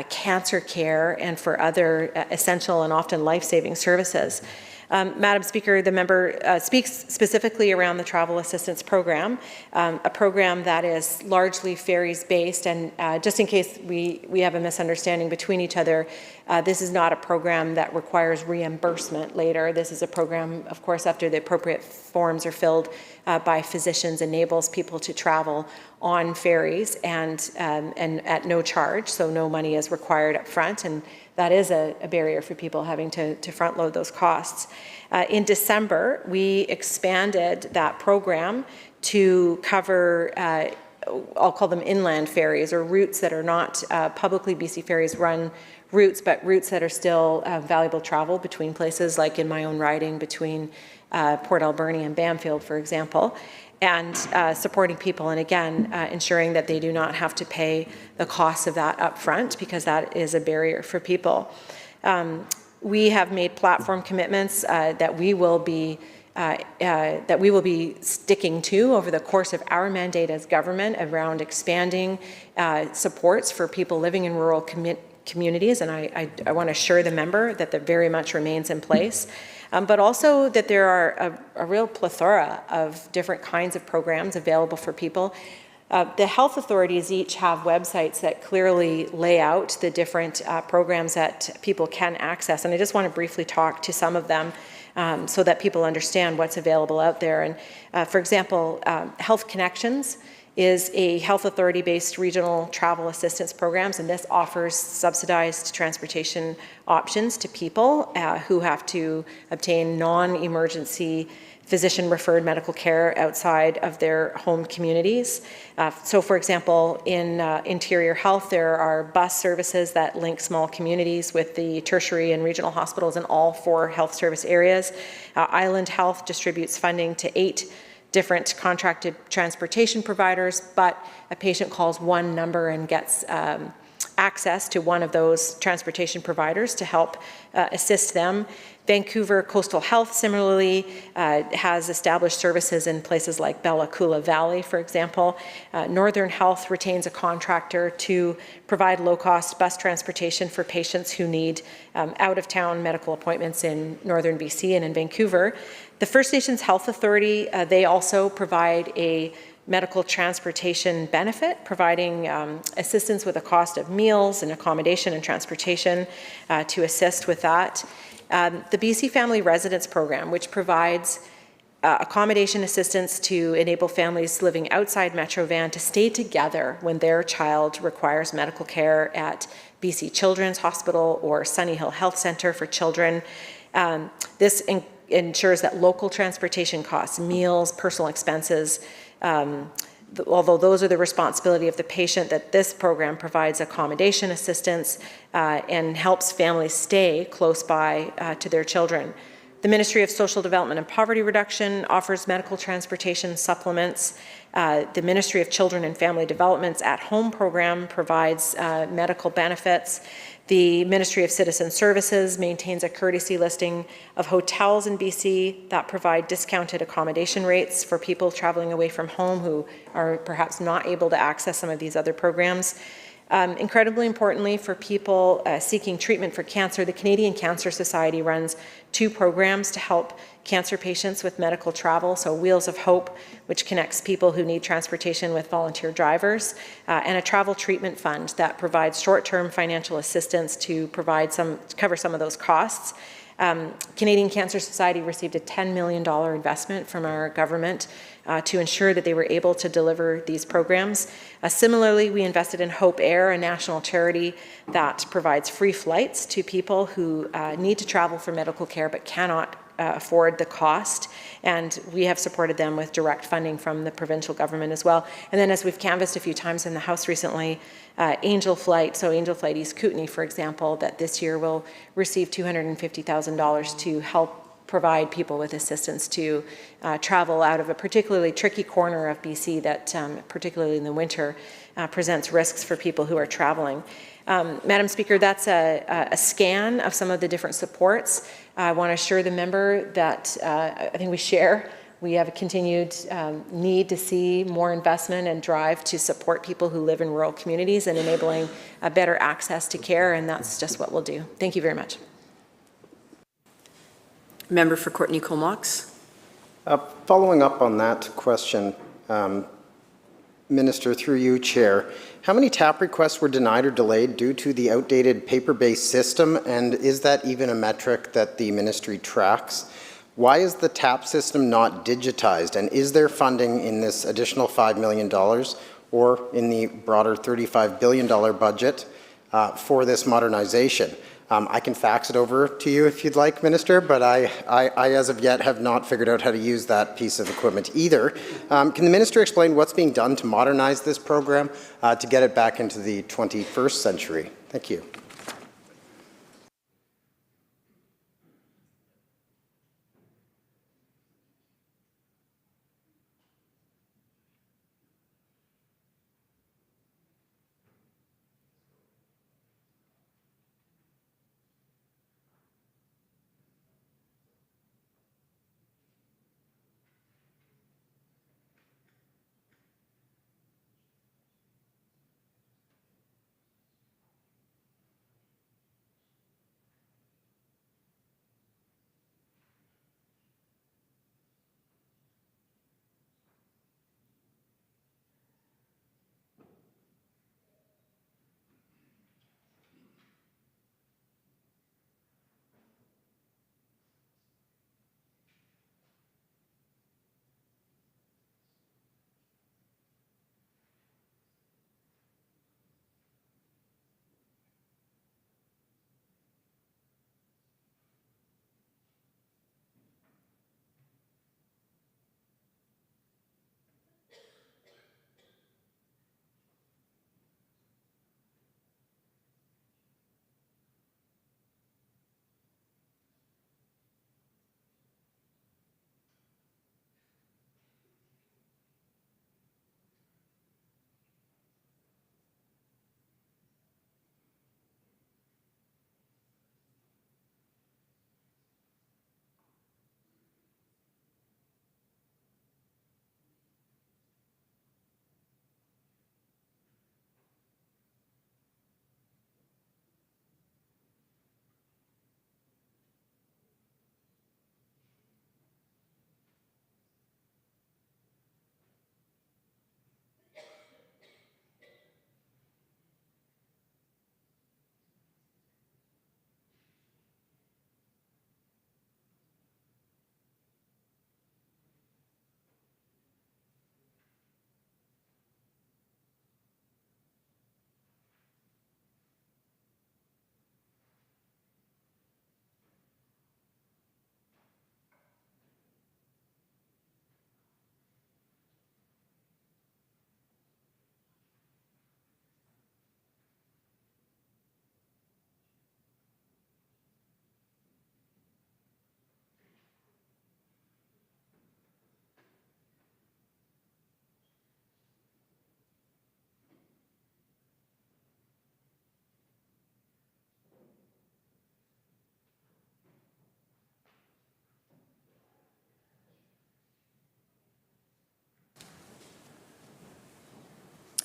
cancer care, and for other essential and often life-saving services. Madam Speaker, the member speaks specifically around the Travel Assistance Program, a program that is largely ferries-based. And just in case we have a misunderstanding between each other, this is not a program that requires reimbursement later. This is a program, of course, after the appropriate forms are filled by physicians, enables people to travel on ferries and at no charge, so no money is required up front. And that is a barrier for people having to front load those costs. In December, we expanded that program to cover, I'll call them inland ferries, or routes that are not publicly BC Ferries run routes, but routes that are still valuable travel between places, like in my own riding between Port Alberni and Bamfield, for example, and supporting people, and again, ensuring that they do not have to pay the cost of that up front, because that is a barrier for people. We have made platform commitments that we will be sticking to over the course of our mandate as government around expanding supports for people living in rural communities, and I want to assure the member that that very much remains in place. But also that there are a real plethora of different kinds of programs available for people. The health authorities each have websites that clearly lay out the different programs that people can access. And I just want to briefly talk to some of them so that people understand what's available out there. And for example, Health Connections is a health authority-based regional travel assistance programs, and this offers subsidized transportation options to people who have to obtain non-emergency physician-referred medical care outside of their home communities. So for example, in Interior Health, there are bus services that link small communities with the tertiary and regional hospitals in all 4 health service areas. Island Health distributes funding to 8 different contracted transportation providers, but a patient calls one number and gets access to one of those transportation providers to help assist them. Vancouver Coastal Health similarly has established services in places like Bella Coola Valley, for example. Northern Health retains a contractor to provide low-cost bus transportation for patients who need out-of-town medical appointments in Northern BC and in Vancouver. The First Nations Health Authority, they also provide a medical transportation benefit, providing assistance with the cost of meals and accommodation and transportation to assist with that. The BC Family Residence Program, which provides accommodation assistance to enable families living outside Metro Van to stay together when their child requires medical care at BC Children's Hospital or Sunny Hill Health Centre for Children. This ensures that local transportation costs, meals, personal expenses, although those are the responsibility of the patient, that this program provides accommodation assistance and helps families stay close by to their children. The Ministry of Social Development and Poverty Reduction offers medical transportation supplements. The Ministry of Children and Family Development's At Home program provides medical benefits. The Ministry of Citizen Services maintains a courtesy listing of hotels in BC that provide discounted accommodation rates for people traveling away from home who are perhaps not able to access some of these other programs. Incredibly importantly, for people seeking treatment for cancer, the Canadian Cancer Society runs 2 programs to help cancer patients with medical travel. So Wheels of Hope, which connects people who need transportation with volunteer drivers, and a travel treatment fund that provides short-term financial assistance to cover some of those costs. Canadian Cancer Society received a $10 million investment from our government to ensure that they were able to deliver these programs. Similarly, we invested in Hope Air, a national charity that provides free flights to people who need to travel for medical care but cannot afford the cost. And we have supported them with direct funding from the provincial government as well. And then as we've canvassed a few times in the House recently, Angel Flight, so Angel Flight East Kootenay, for example, that this year will receive $250,000 to help provide people with assistance to travel out of a particularly tricky corner of BC that, particularly in the winter, presents risks for people who are traveling. Madam Speaker, that's a scan of some of the different supports. I want to assure the member that I think we have a continued need to see more investment and drive to support people who live in rural communities and enabling better access to care, and that's just what we'll do. Thank you very much. Member for Courtenay-Comox. Following up on that question, Minister, through you, Chair, how many TAP requests were denied or delayed due to the outdated paper-based system, and is that even a metric that the ministry tracks? Why is the TAP system not digitized, and is there funding in this additional $5 million or in the broader $35 billion budget for this modernization? I can fax it over to you if you'd like, Minister, but I as of yet have not figured out how to use that piece of equipment either. Can the Minister explain what's being done to modernize this program to get it back into the 21st century? Thank you.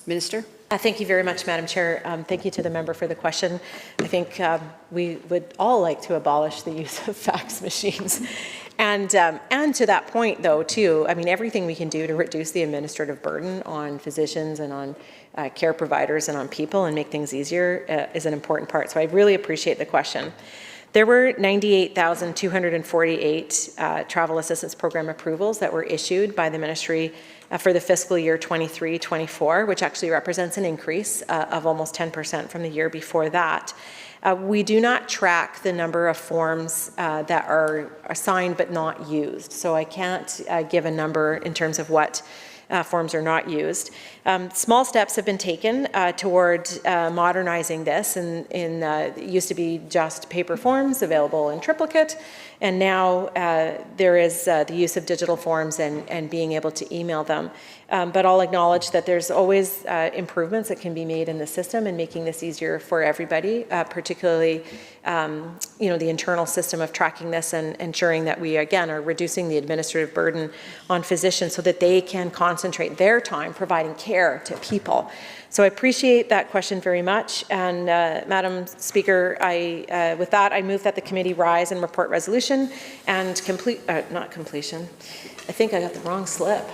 Minister. Thank you very much, Madam Chair. Thank you to the member for the question. I think we would all like to abolish the use of fax machines. And to that point, though, too, I mean, everything we can do to reduce the administrative burden on physicians and on care providers and on people and make things easier is an important part. So I really appreciate the question. There were 98,248 travel assistance program approvals that were issued by the ministry for the fiscal year 23-24, which actually represents an increase of almost 10% from the year before that. We do not track the number of forms that are signed but not used, so I can't give a number in terms of what forms are not used. Small steps have been taken toward modernizing this, and it used to be just paper forms available in triplicate, and now there is the use of digital forms and being able to email them. But I'll acknowledge that there's always improvements that can be made in the system and making this easier for everybody, particularly the internal system of tracking this and ensuring that we, again, are reducing the administrative burden on physicians so that they can concentrate their time providing care to people. So I appreciate that question very much. And Madam Speaker, with that, I move that the committee rise and report resolution and not completion. I think I got the wrong slip.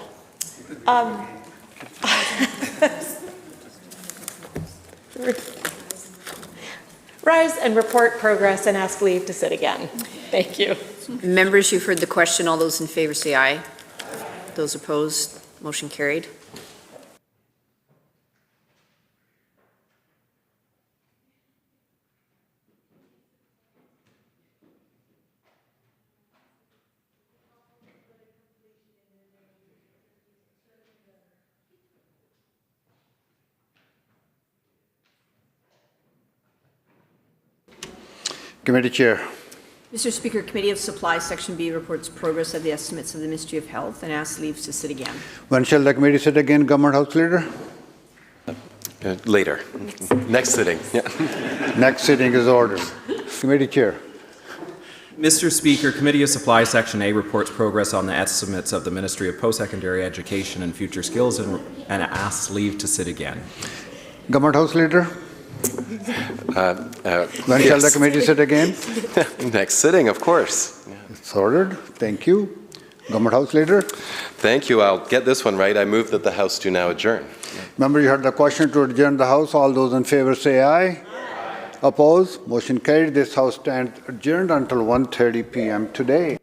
Rise and report progress and ask leave to sit again. Thank you. Members, you've heard the question. All those in favor say aye. Those opposed, motion carried. Committee Chair. Mr. Speaker, Committee of Supply, Section B, reports progress of the estimates of the Ministry of Health and asks leave to sit again. When shall the committee sit again, Government House Leader? Later. Next sitting. Yeah. Next sitting is ordered. Committee Chair. Mr. Speaker, Committee of Supply, Section A, reports progress on the estimates of the Ministry of Post-Secondary Education and Future Skills and asks leave to sit again. Government House Leader? When shall the committee sit again? Next sitting, of course. It's ordered. Thank you. Government House Leader? Thank you. I'll get this one right. I move that the House do now adjourn. Member, you heard the question to adjourn the House. All those in favor say aye. Aye. Oppose? Motion carried. This House stands adjourned until 1:30 p.m. today.